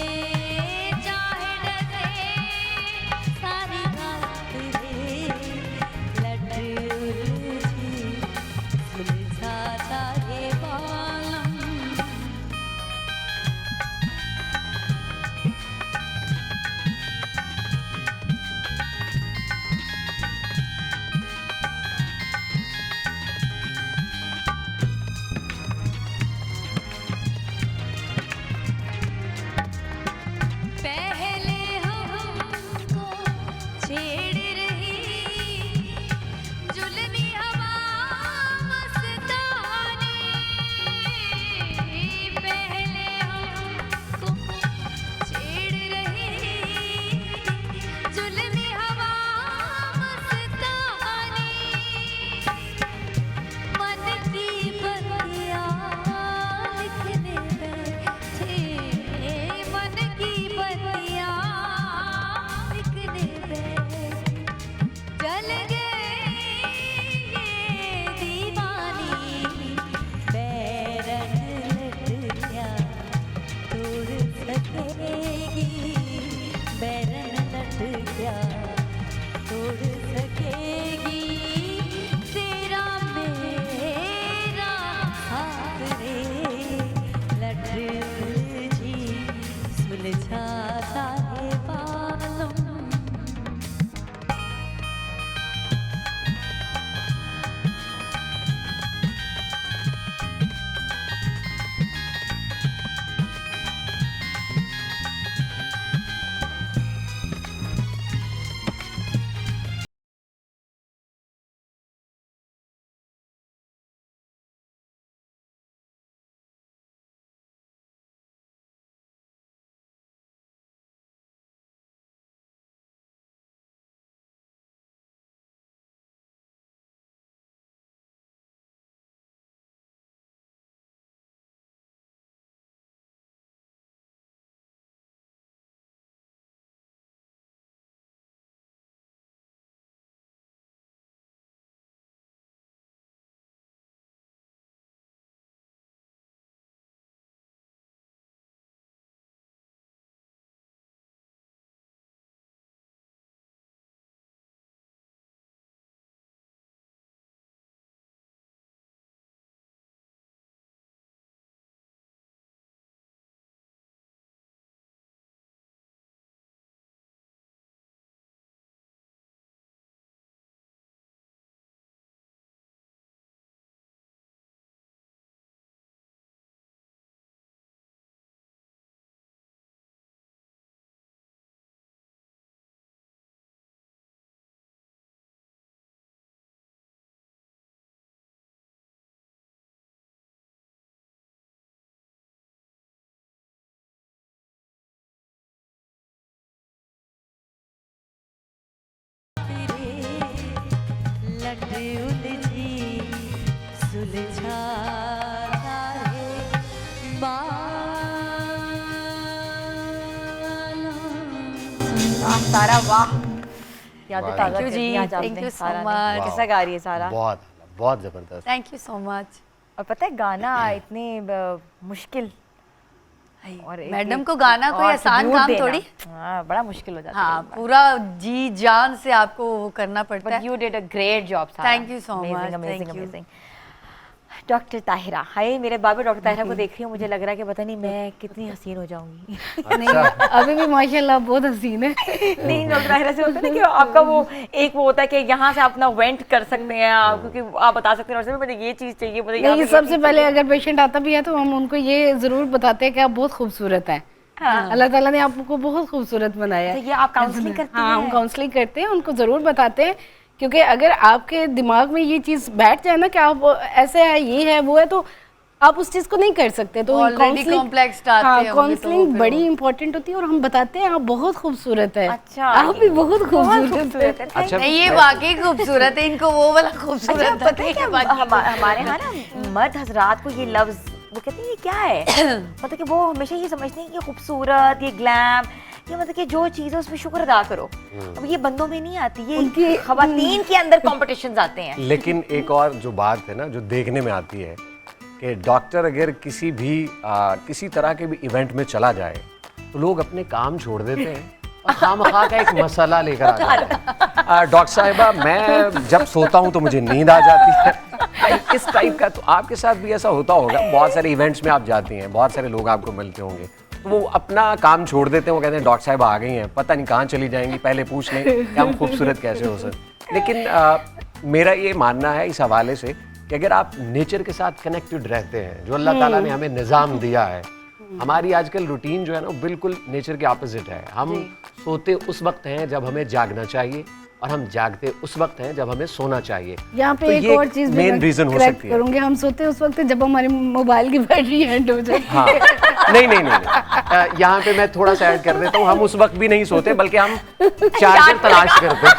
सुलझा रे बालों। सारा वाह, यादें वाह। ताज़ा Thank you करती हैं आज जी, आपने thank you so सारा ने। much। कैसा गा रही है सारा? बहुत बहुत जबरदस्त। Thank you so much. और पता है गाना इतने मुश्किल और मैडम को गाना कोई और आसान tribute काम देना, थोड़ी। हाँ बड़ा मुश्किल हो जाता हाँ, है। पूरा जी जान से आपको वो करना पड़ता बट है। You did a great job Sara. Thank you so much, amazing thank you। Amazing. Doctor Tahira, हाय मेरे बाबा डॉक्टर ताहिरा को देख रही हूँ, मुझे लग रहा है कि पता नहीं मैं कितनी हसीन हो जाऊंगी। नहीं अभी भी माशाल्लाह बहुत हसीन है। नहीं डॉक्टर ताहिरा से होता है ना कि आपका वो एक वो होता है कि यहाँ से अपना वेंट कर सकते हैं आप, क्योंकि आप बता सकते हैं डॉक्टर साहब मुझे ये चीज़ चाहिए, मुझे यहाँ पे नहीं ये सबसे चीज़ पहले चाहिए। अगर पेशेंट आता भी है तो हम उनको ये जरूर बताते हैं कि आप बहुत खूबसूरत हैं। अल्लाह ताला ने आपको बहुत खूबसूरत बनाया तो है। ये आप काउंसलिंग करती हाँ, हम हैं? काउंसलिंग करते हैं, उनको ज़रूर बताते हैं, क्योंकि अगर आपके दिमाग में ये चीज़ बैठ जाए ना कि आप ऐसे है, ये है, वो है, तो आप उस चीज़ को नहीं कर सकते। तो Already counselling- complex आते हाँ, होंगे तो काउंसलिंग फिर बड़ी वो- इंपॉर्टेंट होती है और हम बताते हैं आप बहुत खूबसूरत है। अच्छा, आप भी बहुत खूबसूरत खूबसूरत है। है। अच्छा नहीं, ये वाकई खूबसूरत है, इनको वो वाला खूबसूरत अच्छा था, पता है नहीं, क्या बाकी हमारे यहाँ ना मर्द हजरात को ये लफ्ज वो कहते हैं ये क्या है, मतलब कि वो हमेशा ये समझते हैं कि ये खूबसूरत, ये ग्लैम, ये मतलब कि जो चीज़ है उसमें शुक्र अदा करो। अब ये बंदों में नहीं आती, ये खवातीन के अंदर कॉम्पिटिशन आते हैं। लेकिन एक और जो बात है ना जो देखने में आती है कि डॉक्टर अगर किसी तरह के भी इवेंट में चला जाए तो लोग अपने काम छोड़ देते हैं और खामखा का एक मसला लेकर आ जाते हैं। डॉक्टर साहिबा, मैं जब सोता हूँ तो मुझे नींद आ जाती है, इस टाइप का। तो आपके साथ भी ऐसा होता होगा, बहुत सारे इवेंट्स में आप जाती हैं, बहुत सारे लोग आपको मिलते होंगे, तो वो अपना काम छोड़ देते हैं, वो कहते हैं डॉक्टर साहिबा आ गई हैं, पता नहीं कहाँ चली जाएंगी, पहले पूछ लें कि हम खूबसूरत कैसे हो सकते। लेकिन मेरा ये मानना है इस हवाले से कि अगर आप नेचर के साथ कनेक्टेड रहते हैं, जो अल्लाह ताला ने हमें निज़ाम दिया है, हमारी आजकल रूटीन जो है ना वो बिल्कुल नेचर के ऑपोजिट है। हम सोते उस वक्त हैं जब हमें जागना चाहिए और हम जागते उस वक्त हैं जब हमें सोना चाहिए। यहाँ पे तो एक ये और चीज भी मेन मैं रीजन हो correct सकती है। करूंगी, हम सोते हैं उस वक्त जब हमारे मोबाइल की बैटरी एंड हो जाती है। हाँ, नहीं। यहाँ पे मैं थोड़ा सा ऐड कर देता हूँ, हम उस वक्त भी नहीं सोते बल्कि हम चार्जर तलाश करते हैं।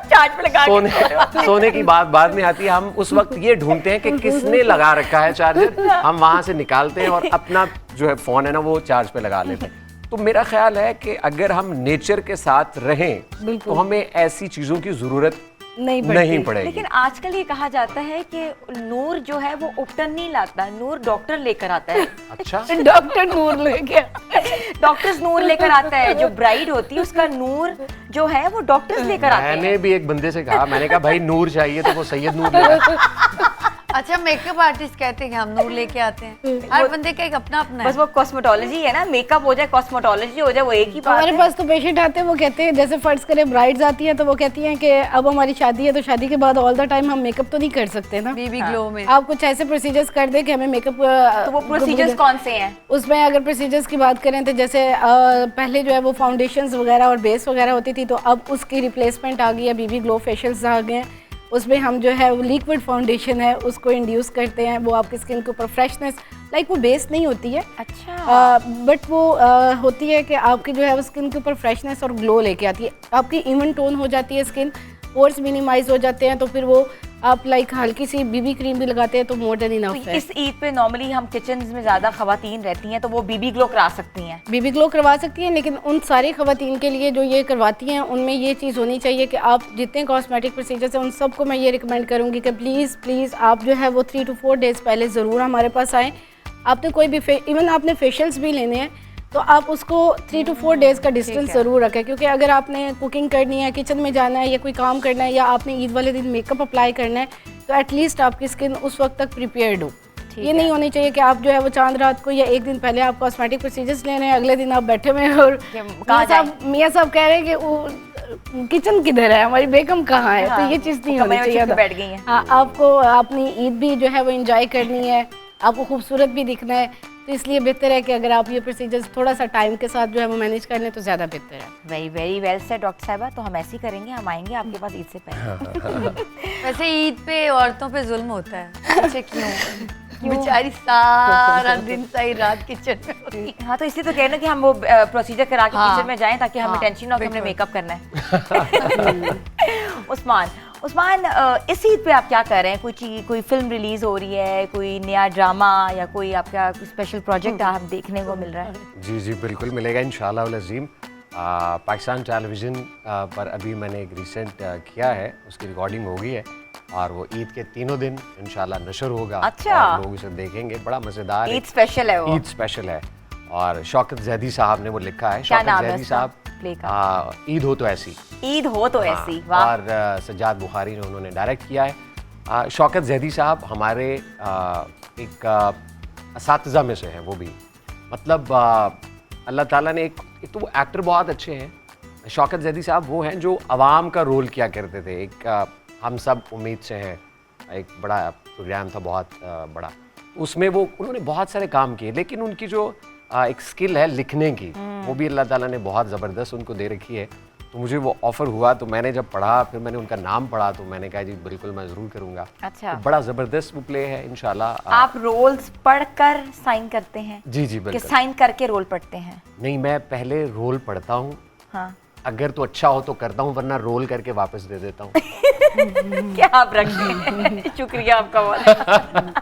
चार्ज पे लगा के सोने की बात बाद में आती है, हम उस वक्त ये ढूंढते हैं कि किसने लगा रखा है चार्जर, हम वहां से निकालते हैं और अपना जो है फोन है ना वो चार्ज पे लगा लेते हैं। तो मेरा ख्याल है कि अगर हम नेचर के साथ रहें तो हमें ऐसी चीजों की जरूरत नहीं पड़ेगी। लेकिन आजकल ये कहा जाता है कि नूर जो है वो उपटन नहीं लाता, नूर डॉक्टर लेकर आता है। अच्छा, डॉक्टर नूर लेके डॉक्टर्स नूर लेकर आता है, जो ब्राइड होती है उसका नूर जो है वो डॉक्टर्स लेकर आते हैं। मैंने भी एक बंदे से कहा, मैंने कहा भाई नूर चाहिए तो वो सैयद नूर ले आया। अच्छा, मेकअप आर्टिस्ट कहते हैं कि हम नूर लेके आते हैं, हर बंदे का एक अपना अपना बस है। वो कॉस्मेटोलॉजी है ना, मेकअप हो जाए कॉस्मेटोलॉजी हो जाए वो एक ही बात हमारे है। पास तो पेशेंट आते हैं, वो कहते हैं जैसे फर्ज करें ब्राइड्स आती हैं तो वो कहती हैं कि अब हमारी शादी है तो शादी के बाद ऑल द टाइम हम मेकअप तो नहीं कर सकते ना, बीबी ग्लो में आप कुछ ऐसे प्रोसीजर्स कर दें कि हमें मेकअप। तो वो प्रोसीजर्स कौन से हैं? उसमें अगर प्रोसीजर्स की बात करें तो जैसे पहले जो है वो फाउंडेशंस वगैरह और बेस वगैरह होती थी, तो अब उसकी रिप्लेसमेंट आ गई है, बीबी ग्लो फेशियल्स आ गए हैं। उसमें हम जो है वो लिक्विड फाउंडेशन है उसको इंड्यूस करते हैं, वो आपकी स्किन के ऊपर फ्रेशनेस, लाइक वो बेस नहीं होती है अच्छा, बट वो होती है कि आपकी जो है वो स्किन के ऊपर फ्रेशनेस और ग्लो लेके आती है, आपकी इवन टोन हो जाती है स्किन, पोर्स मिनिमाइज हो जाते हैं, तो फिर वो आप लाइक हल्की सी बीबी क्रीम भी लगाते हैं तो मोर देन इनफ तो है। इस ईद पे नॉर्मली हम किचन में ज्यादा खवातीन रहती हैं तो वो बीबी ग्लो करा सकती हैं। बीबी ग्लो करवा सकती हैं, लेकिन उन सारी खवातीन के लिए जो ये करवाती हैं उनमें ये चीज़ होनी चाहिए कि आप जितने कॉस्मेटिक प्रोसीजर्स हैं उन सबको मैं ये रिकमेंड करूँगी कि प्लीज़ आप जो है वो 3 to 4 डेज़ पहले ज़रूर हमारे पास आएँ। आपने कोई भी इवन आपने फेशियल्स भी लेने हैं तो आप उसको 3 to 4 डेज़ का डिस्टेंस ज़रूर रखें, क्योंकि अगर आपने कुकिंग करनी है, किचन में जाना है या कोई काम करना है या आपने ईद वाले दिन मेकअप अप्लाई करना है तो एटलीस्ट आपकी स्किन उस वक्त तक प्रिपेयर्ड हो। ये नहीं होनी चाहिए कि आप जो है वो चांद रात को या एक दिन पहले आप कॉस्मेटिक प्रोसीजर्स ले रहे हैं, अगले दिन आप बैठे हुए हैं और मियाँ साहब कह रहे हैं कि वो किचन किधर है, हमारी बेगम कहाँ है। तो ये चीज़ नहीं होनी चाहिए। बैठ गई हैं। हाँ, आपको अपनी ईद भी जो है वो एंजॉय करनी है, आपको खूबसूरत भी दिखना है, तो इसलिए बेहतर है कि अगर आप ये प्रोसीजर्स थोड़ा सा टाइम के साथ जो है वो मैनेज कर लें तो ज़्यादा बेहतर है। वेरी वेल सेड डॉक्टर साहिबा, तो हम ऐसे ही करेंगे, हम आएंगे आपके पास ईद से पहले। वैसे ईद पे औरतों पे जुल्म होता है, अच्छा क्यों? बेचारी सारा दिन सारी रात किचन में होती है। हाँ, तो इसलिए तो कह रहे हैं कि हम वो प्रोसीजर करा के हाँ। किचन में जाएं ताकि हमें हाँ, टेंशन ना हो कि हमने मेकअप करना है। उस्मान, उस्मान, इस ईद पे आप क्या कर रहे हैं? कोई फिल्म रिलीज हो रही है, कोई नया ड्रामा या कोई आपका स्पेशल प्रोजेक्ट आप देखने को मिल रहा है? जी जी बिल्कुल मिलेगा इंशाल्लाह उल अज़ीम। पाकिस्तान टेलीविज़न पर अभी मैंने एक रिसेंट किया है, उसकी रिकॉर्डिंग हो गई है और वो ईद के तीनों दिन इंशाल्लाह नशर होगा। अच्छा। और लोग इसे देखेंगे, बड़ा मज़ेदार है। ईद स्पेशल है वो? ईद स्पेशल है और शौकत ज़ैदी साहब ने वो लिखा है। क्या नाम शौकत है ज़ैदी उसका? साहब प्ले का? ईद हो तो ऐसी। ईद हो तो हाँ, ऐसी, वाह। और सज्जाद बुखारी ने उन्होंने डायरेक्ट किया है। शौकत ज़ैदी साहब हमारे एक असातिज़ा में से हैं, वो भी मतलब अल्लाह ताला ने एक तो वो एक्टर बहुत अच्छे हैं। शौकत ज़ैदी साहब वो हैं जो अवाम का रोल किया करते थे। एक हम सब उम्मीद से हैं, एक बड़ा प्रोग्राम था बहुत बड़ा, उसमें वो उन्होंने बहुत सारे काम किए, लेकिन उनकी जो एक स्किल है लिखने की, वो भी अल्लाह ताला ने बहुत ज़बरदस्त उनको दे रखी है। तो मुझे वो ऑफ़र हुआ तो मैंने जब पढ़ा, फिर मैंने उनका नाम पढ़ा तो मैंने कहा जी बिल्कुल मैं ज़रूर करूँगा। अच्छा। तो बड़ा ज़बरदस्त वो प्ले है इंशाल्लाह। आप रोल्स पढ़कर साइन करते हैं? जी जी कि बिल्कुल। साइन करके रोल पढ़ते हैं? नहीं, मैं पहले रोल पढ़ता हूँ, हाँ। अगर तो अच्छा हो तो करता हूँ, वरना रोल करके वापस दे देता हूँ। क्या आप रखते हैं? शुक्रिया आपका बहुत।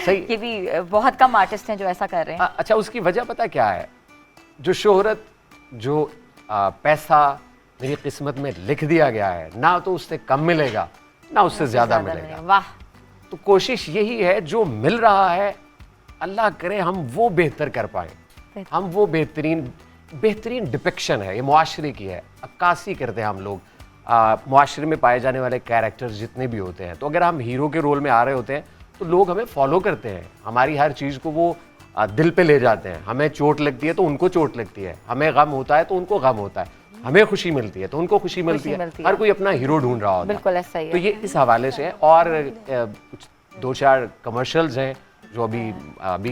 सही। ये भी बहुत कम आर्टिस्ट हैं जो ऐसा कर रहे हैं। अच्छा, उसकी वजह पता क्या है? जो शोहरत, जो पैसा मेरी किस्मत में लिख दिया गया है, ना तो उससे कम मिलेगा ना उससे ज़्यादा मिलेगा। वाह। तो कोशिश यही है जो मिल रहा है अल्लाह करे हम वो बेहतर कर पाए, हम वो बेहतरीन डिपिक्शन है, ये मुआशरे की है, अक्कासी करते हैं हम लोग। मुआशरे में पाए जाने वाले कैरेक्टर्स जितने भी होते हैं, तो अगर हम हीरो के रोल में आ रहे होते हैं तो लोग हमें फॉलो करते हैं, हमारी हर चीज़ को वो दिल पे ले जाते हैं। हमें चोट लगती है तो उनको चोट लगती है, हमें गम होता है तो उनको गम होता है, हमें खुशी मिलती है तो उनको खुशी मिलती है। हर कोई अपना हीरो ढूंढ रहा होता है। बिल्कुल ऐसा ही है। तो ये इस हवाले से है। और कुछ 2-4 कमर्शियल्स हैं जो अभी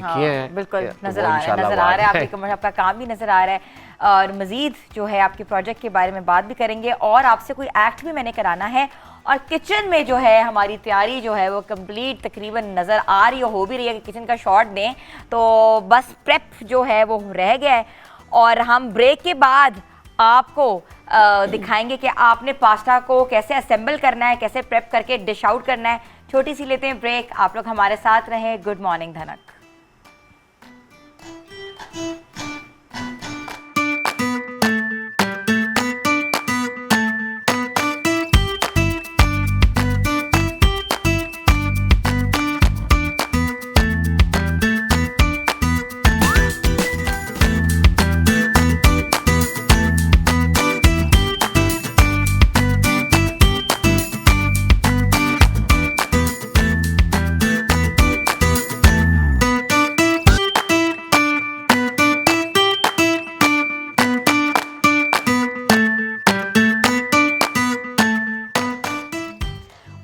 किए हैं। बिल्कुल तो नजर वो आ रहा है, इंशाल्लाह नजर वो आ रहा है, आगे आपकी कमर, आपका काम भी नजर आ रहा है। और मजीद जो है आपके प्रोजेक्ट के बारे में बात भी करेंगे और आपसे कोई एक्ट भी मैंने कराना है। और किचन में जो है हमारी तैयारी जो है वो कंप्लीट तकरीबन नज़र आ रही हो भी रही है कि किचन का शॉट दें, तो बस प्रेप जो है वो रह गया है। और हम ब्रेक के बाद आपको दिखाएंगे कि आपने पास्ता को कैसे असेंबल करना है, कैसे प्रेप करके डिश आउट करना है। छोटी सी लेते हैं ब्रेक, आप लोग हमारे साथ रहें। गुड मॉर्निंग धनक।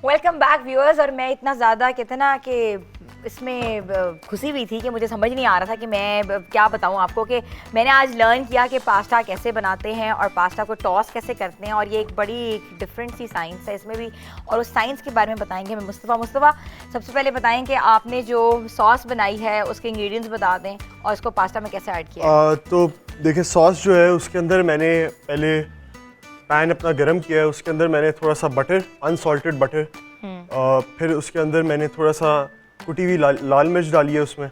Welcome back viewers. और मैं इतना ज़्यादा कितना कि इसमें खुशी हुई थी कि मुझे समझ नहीं आ रहा था कि मैं क्या बताऊं आपको, कि मैंने आज लर्न किया कि पास्ता कैसे बनाते हैं और पास्ता को टॉस कैसे करते हैं। और ये एक बड़ी डिफरेंट सी साइंस है इसमें भी, और उस साइंस के बारे में बताएंगे मैं मुस्तफ़ा। सबसे पहले बताएं कि आपने जो सॉस बनाई है उसके इंग्रेडिएंट्स बता दें और इसको पास्ता में कैसे ऐड किया। तो देखिए, सॉस जो है उसके अंदर मैंने पहले पैन अपना गरम किया है, उसके अंदर मैंने थोड़ा सा बटर, अनसॉल्टेड बटर, फिर उसके अंदर मैंने थोड़ा सा कुटी हुई लाल मिर्च डाली है उसमें।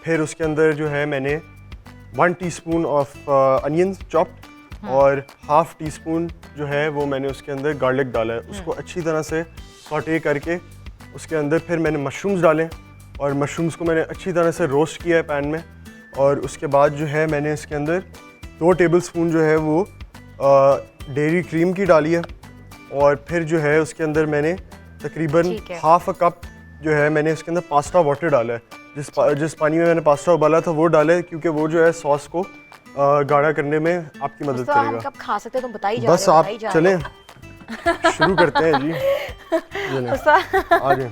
फिर उसके अंदर जो है मैंने 1 टीस्पून ऑफ अनियंस चॉप्ड और हाफ टी स्पून जो है वो मैंने उसके अंदर गार्लिक डाला है। उसको अच्छी तरह से सॉटे करके उसके अंदर फिर मैंने मशरूम्स डाले और मशरूम्स को मैंने अच्छी तरह से रोस्ट किया है पैन में। और उसके बाद जो है मैंने इसके अंदर 2 टेबलस्पून जो है वो डेयरी क्रीम की डाली है। और फिर जो है उसके अंदर मैंने तकरीबन हाफ अ कप जो है मैंने इसके अंदर पास्ता वाटर डाला है। जिस पानी में मैंने पास्ता उबाला था वो डाला है, क्योंकि वो जो है सॉस को गाढ़ा करने में आपकी मदद करेगा। हम कब खा सकते हैं, तुम बताइए। बस आप चलें, शुरू करते हैं जी। आ जाए।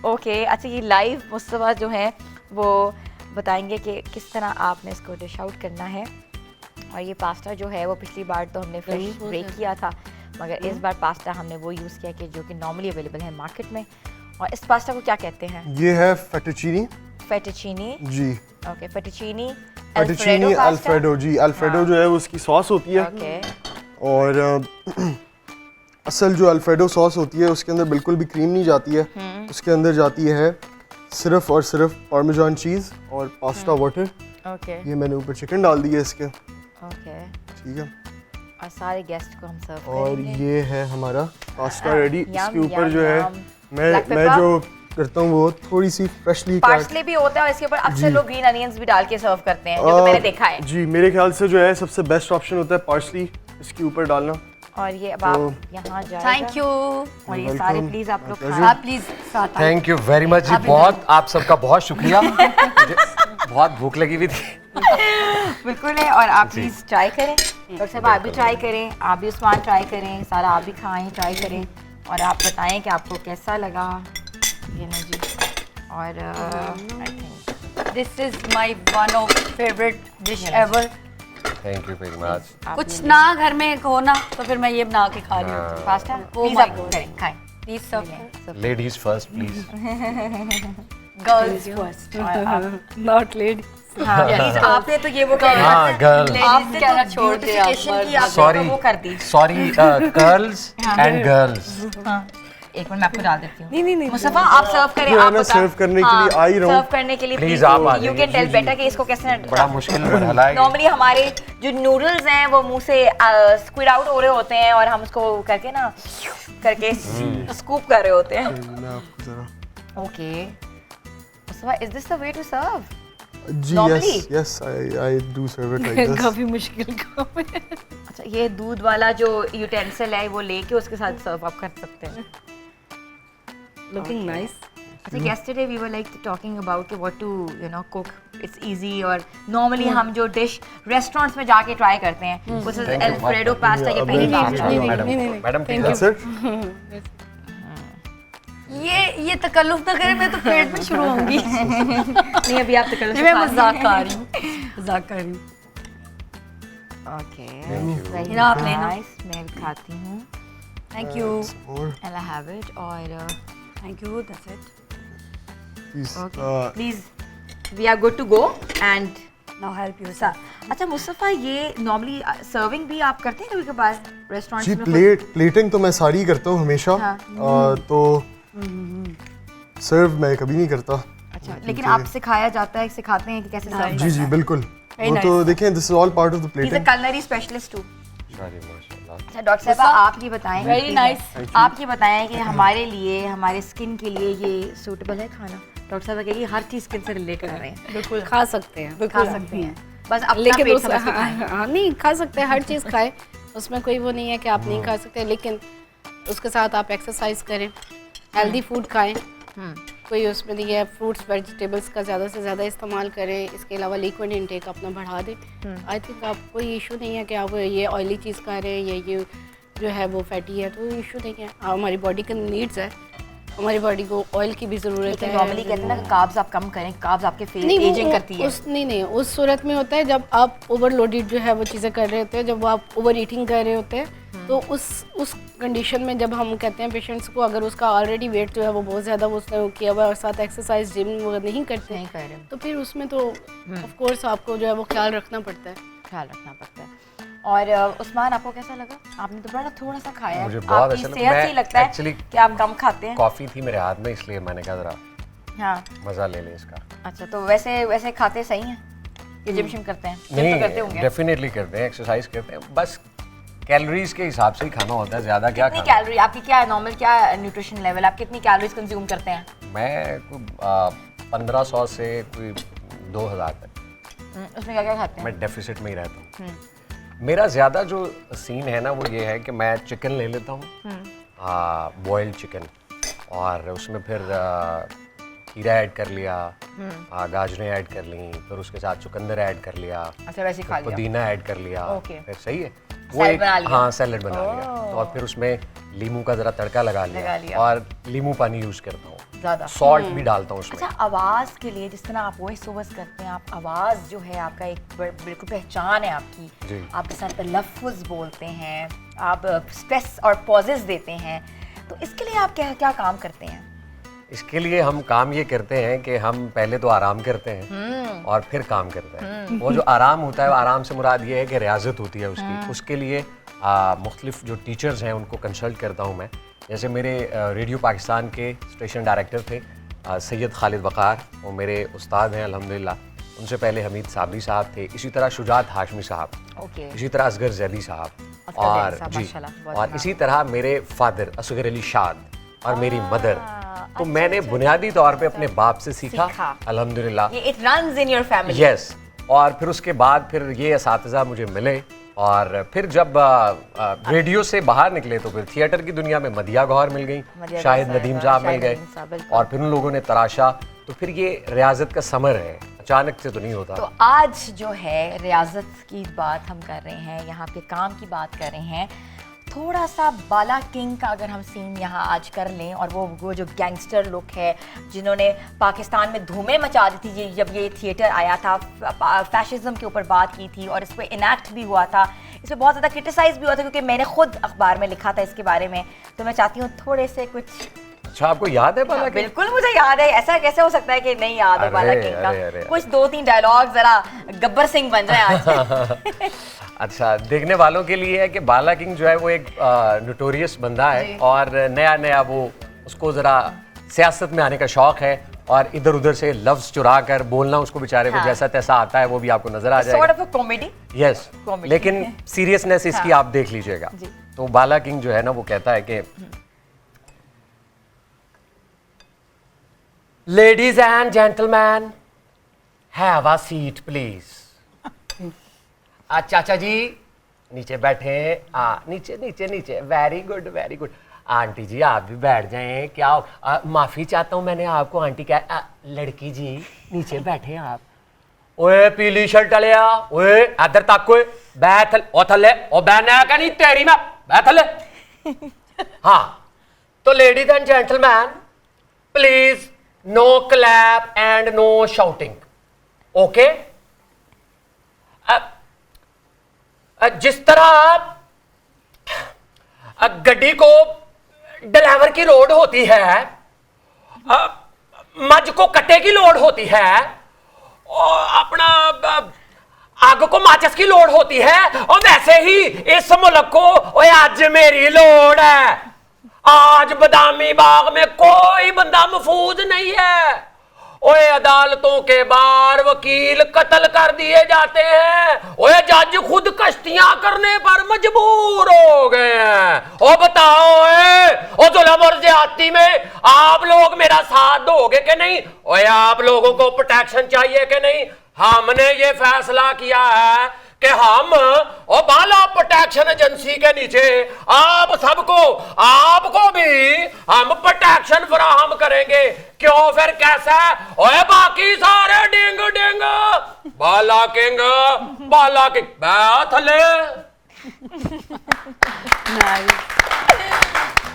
ओके, अच्छा, ये लाइव मुस्तफ़ा जो है वो बताएंगे कि किस तरह आपने इसको डिश आउट करना है। और ये पास्ता जो है वो पिछली बार तो हमने फ्रेश ब्रेक किया था, मगर इस बार पास्ता हमने वो यूज़ किया कि जो कि नॉर्मली अवेलेबल है मार्केट में। और इस पास्ता को क्या कहते हैं? ये है फेटुचीनी। फेटुचीनी जी, ओके। फेटुचीनी अल्फ्रेडो जी। अल्फ्रेडो जो है वो उसकी सॉस होती है। ओके। और असल जो अल्फ्रेडो सॉस होती है उसके अंदर बिल्कुल भी क्रीम नहीं जाती है, उसके अंदर जाती है सिर्फ और सिर्फ पार्मेजान चीज़ और पास्ता वाटर। ओके ये मैंने ऊपर चिकन डाल दिया इसके, ओके। ठीक है। और सारे गेस्ट को हम सर्व और करेंगे। ये है हमारा पास्ता रेडी। यम, इसके ऊपर यम, जो है यम। मैं Black मैं pepper? जो करता हूँ वो थोड़ी सी फ्रेशली पार्सले भी होता है और इसके ऊपर अक्सर लोग ग्रीन अनियंस भी डाल के सर्व करते हैं, जो कि मैंने देखा है। जी मेरे ख्याल से जो है सबसे बेस्ट ऑप्शन होता है पार्सली इसके ऊपर डालना। और ये अब तो- आप यहाँ जाएगा। Thank you. और ये सारे Welcome. प्लीज आप लोग My खाएं। आप प्लीज साथ आइए। थैंक यू वेरी मच जी, बहुत आप सबका बहुत शुक्रिया। मुझे बहुत भूख लगी हुई थी। बिल्कुल है। और आप प्लीज ट्राई करें, डॉक्टर साहब आप भी ट्राई करें, आप भी उस्मान ट्राई करें, सारा आप भी खाएं, ट्राई करें और आप बताएं कि आपको कैसा लगा। ये ना जी। और I think this is my one of favourite dish ever. Thank you very much. कुछ ना घर में हो ना तो फिर मैं ये बना के खा रही हूँ। पास्ता Oh प्लीज my आप God. करें, खाएं। प्लीज सब ladies first please. Girls first. और आप नॉट लेडी। हाँ प्लीज आपने तो ये वो हाँ गर्ल, आपने कहना तो छोड़ दिया beautification की आपने सॉरी तो वो कर दी। Sorry girls and girls. हाँ एक मिनट मैं आपको डाल देती हूँ। नहीं मुस्तफा आप सर्व करें, जो है आप ना, बताएं। serve करने के लिए आ ही रहा हूँ। सर्व करने के लिए Please, आप आ यू जाइए। कैन टेल बेटर कि इसको कैसे बड़ा मुश्किल मरहला है। नॉर्मली हमारे जो नूडल्स हैं वो मुंह से स्क्विड आउट हो रहे होते हैं और हम उसको करके ना करके स्कूप कर रहे होते हैं। मैं आपको जरा okay Mustafa is this the way to serve? जी Normally? Yes I do serve it like this. काफी मुश्किल काम है। अच्छा ये दूध वाला जो यूटेंसिल है वो लेके उसके साथ सर्व आप कर सकते हैं। Looking nice. अच्छा yesterday we were like talking about what to cook. It's easy और normally हम जो डिश रेस्टोरेंट्स में जाके ट्राई करते हैं which is Alfredo pasta ये पहली बात है। Madam madam That's it? ये तकल्लुफ ना करे मैं तो पेट में शुरू होंगी। नहीं अभी आप तो मैं मजाक कर रही हूँ मजाक कर रही हूँ। ओके ये आप लेना। नाइस मैं भी खाती हूँ। Thank you Or I'll have it और thank you that's it. please, please we are good to go and now help you अच्छा मुस्तफा ये नॉर्मली सर्विंग भी आप करते हैं कभी कभार रेस्टोरेंट्स जी में? प्लेटिंग तो मैं सारी करता हूँ हमेशा। हाँ। तो सर्व मैं कभी नहीं करता। अच्छा लेकिन आप सिखाया जाता है सिखाते हैं कि कैसे सर्व जी जी बिल्कुल। Very वो तो देखें this is all part of the he is a plating. culinary specialist too. माशाल्लाह। अच्छा डॉक्टर साहब आप ये बताएं Very nice. आप ये बताएं कि हमारे लिए हमारे स्किन के लिए ये सूटेबल है खाना? डॉक्टर साहब कहेंगे हर चीज स्किन से रिलेट कर रहे हैं। बिल्कुल खा सकते हैं। खा सकते हैं बस अपना लेकिन पेट उस समझ के खाएं। हाँ नहीं खा सकते हैं, हर चीज़ खाएं, उसमें कोई वो नहीं है कि आप नहीं खा सकते, लेकिन उसके साथ आप एक्सरसाइज करें, हेल्दी फूड खाएं, कोई उसमें नहीं है, फ्रूट्स वेजिटेबल्स का ज़्यादा से ज़्यादा इस्तेमाल करें, इसके अलावा लिक्विड इनटेक अपना बढ़ा दें। आई थिंक आप कोई इशू नहीं है कि आप ये ऑयली चीज़ खा रहे हैं या ये जो है वो फैटी है, तो इशू नहीं है। हमारी बॉडी का नीड्स है, हमारी बॉडी को ऑयल की भी ज़रूरत लेकिन है। नॉर्मली कहते हैं ना कार्ब्स आप कम करें, कार्ब्स आपके फेस नहीं एजिंग वो करती है। नहीं उस सूरत में होता है जब आप ओवरलोडेड जो है वो चीज़ें कर रहे होते हैं, जब आप ओवर ईटिंग कर रहे होते हैं, तो उस कंडीशन में जब हम कहते हैं पेशेंट्स को अगर उसका ऑलरेडी वेट जो है वो बहुत ज़्यादा उसने किया हुआ है और साथ एक्सरसाइज जिम वगैरह नहीं करते नहीं कर रहे तो फिर उसमें तो ऑफ कोर्स आपको जो है वो ख्याल रखना पड़ता है। ख्याल रखना पड़ता है। और उस्मान आपको कैसा लगा? आपने तो बड़ा थोड़ा सा खाया है, मुझे बहुत आपकी अच्छा लगा। सेहत से ही मैं लगता है actually कि आप कम खाते हैं। कॉफी थी मेरे हाथ में इसलिए मैंने कहा जरा हाँ मजा ले ले इसका। अच्छा तो वैसे खाते सही हैं कि जिम शिम करते हैं? जिम तो करते होंगे। नहीं डेफिनेटली करते हैं, एक्सरसाइज करते हैं, बस कैलोरीज के हिसाब से ही खाना होता है, ज्यादा क्या कितनी खाना। कैलोरी आपकी क्या नॉर्मल क्या न्यूट्रिशन लेवल, आप कितनी कैलोरीज कंज्यूम करते हैं? मैं कोई 1500 से कोई 2000 तक उसमें क्या क्या खाते हैं? मैं डेफिसिट में ही रहता हूँ। मेरा ज़्यादा जो सीन है ना वो ये है कि मैं चिकन ले लेता हूँ, बॉइल्ड चिकन, और उसमें फिर खीरा ऐड कर लिया, गाजरें ऐड कर ली, फिर उसके साथ चुकंदर ऐड कर लिया, अच्छा वैसे ही खा लिया। पुदीना ऐड कर लिया, ओके। फिर सही है सैलेड बना लिया। हाँ सैलेड बना लिया, तो और फिर उसमें लीमू का ज़रा तड़का लगा लिया और लीमू पानी यूज़ करता हूँ, ज़्यादा सॉल्ट भी डालता हूँ उसमें। अच्छा आवाज़ के लिए जिस तरह आप वॉइस ओवर्स करते हैं, आप आवाज़ जो है आपका एक बिल्कुल पहचान है आपकी, जी। आप इस तरह तलफ़्फ़ुज़ बोलते हैं, आप स्ट्रेस और पॉजेस देते हैं, तो इसके लिए आप क्या क्या काम करते हैं? इसके लिए हम काम ये करते हैं कि हम पहले तो आराम करते हैं और फिर काम करते हैं। वो जो आराम होता है, आराम से मुराद ये है कि रियाजत होती है उसकी। उसके लिए मुख्तलिफ जो टीचर्स हैं उनको कंसल्ट करता हूँ मैं। जैसे मेरे रेडियो पाकिस्तान के स्टेशन डायरेक्टर थे सैयद खालिद वक़ार, वो मेरे उस्ताद हैं अल्हम्दुलिल्लाह। उनसे पहले हमीद साबरी साहब थे, इसी तरह शुजात हाशमी साहब, इसी तरह असगर जैदी साहब और जी, और इसी तरह मेरे फादर असगर अली शाद और मेरी मदर। तो मैंने बुनियादी तौर पे अपने बाप से सीखा अल्हम्दुलिल्लाह। ये it runs in your family. Yes, और फिर उसके बाद फिर ये असातिज़ा मुझे मिले और फिर जब रेडियो से बाहर निकले तो फिर थिएटर की दुनिया में मदिया गौहर मिल गई, शाहिद नदीम साहब मिल गए और फिर उन लोगों ने तराशा। तो फिर ये रियाजत का समर है, अचानक से तो नहीं होता। तो आज जो है रियाजत की बात हम कर रहे हैं, यहाँ पे काम की बात कर रहे हैं। थोड़ा सा बाला किंग का अगर हम सीन यहाँ आज कर लें, और वो जो गैंगस्टर लुक है जिन्होंने पाकिस्तान में धूमें मचा दी थी जब ये थिएटर आया था, फैशिज्म के ऊपर बात की थी और इस पर इनैक्ट भी हुआ था, इस पर बहुत ज़्यादा क्रिटिसाइज भी हुआ था क्योंकि मैंने खुद अखबार में लिखा था इसके बारे में। तो मैं चाहती हूँ थोड़े से कुछ। अच्छा, आपको याद है बाला किंग? बिल्कुल मुझे याद है, ऐसा कैसे हो सकता है कि नहीं याद है बाला किंग का। कुछ 2-3 डायलॉग जरा गब्बर सिंह बन रहे हैं आज। अच्छा, देखने वालों के लिए है कि बाला किंग जो है वो एक नोटोरियस बंदा है और नया नया वो उसको ज़रा सियासत में आने का शौक है और इधर उधर से लफ्ज़ चुरा कर बोलना उसको बेचारे को जैसा तैसा आता है, वो भी आपको नजर आ जाएगा। sort of a comedy? Yes, लेकिन सीरियसनेस इसकी आप देख लीजिएगा। तो बाला किंग जो है ना वो कहता है कि ladies and gentleman, have a seat please. चाचा जी नीचे बैठे, नीचे नीचे नीचे, very good very good. Aunty जी आप भी बैठ जाएं, क्या माफी चाहता हूँ मैंने आपको आंटी क्या। लड़की जी नीचे बैठे आप। ओए पीली शर्ट लिया, ओए इधर तक, ओए बैठ ओ थले, ओ बैठना क्या नहीं तेरी में, बैठ थले। हाँ, तो ladies and gentleman please no clap and no shouting, okay. जिस तरह गड्डी को ड्राइवर की लोड होती है, मज को कट्टे की लोड होती है, और अपना आग को माचिस की लोड होती है, और वैसे ही इस मुल्क को आज मेरी लोड है। आज बदामी बाग में कोई बंदा महफूज नहीं है। ओए अदालतों के बाहर वकील कत्ल कर दिए जाते हैं, ओए जज खुद कश्तियां करने पर मजबूर हो गए हैं। ओ बताओ, ओ जुल्म और ज्यादती में आप लोग मेरा साथ दोगे कि नहीं? ओए आप लोगों को प्रोटेक्शन चाहिए कि नहीं? हमने ये फैसला किया है कि हम और बाला प्रोटेक्शन एजेंसी के नीचे आप सबको, आपको भी हम प्रोटेक्शन फराहम करेंगे। क्यों फिर कैसा? ओए बाकी सारे डिंग डिंग, बाला किंग बैठ ले।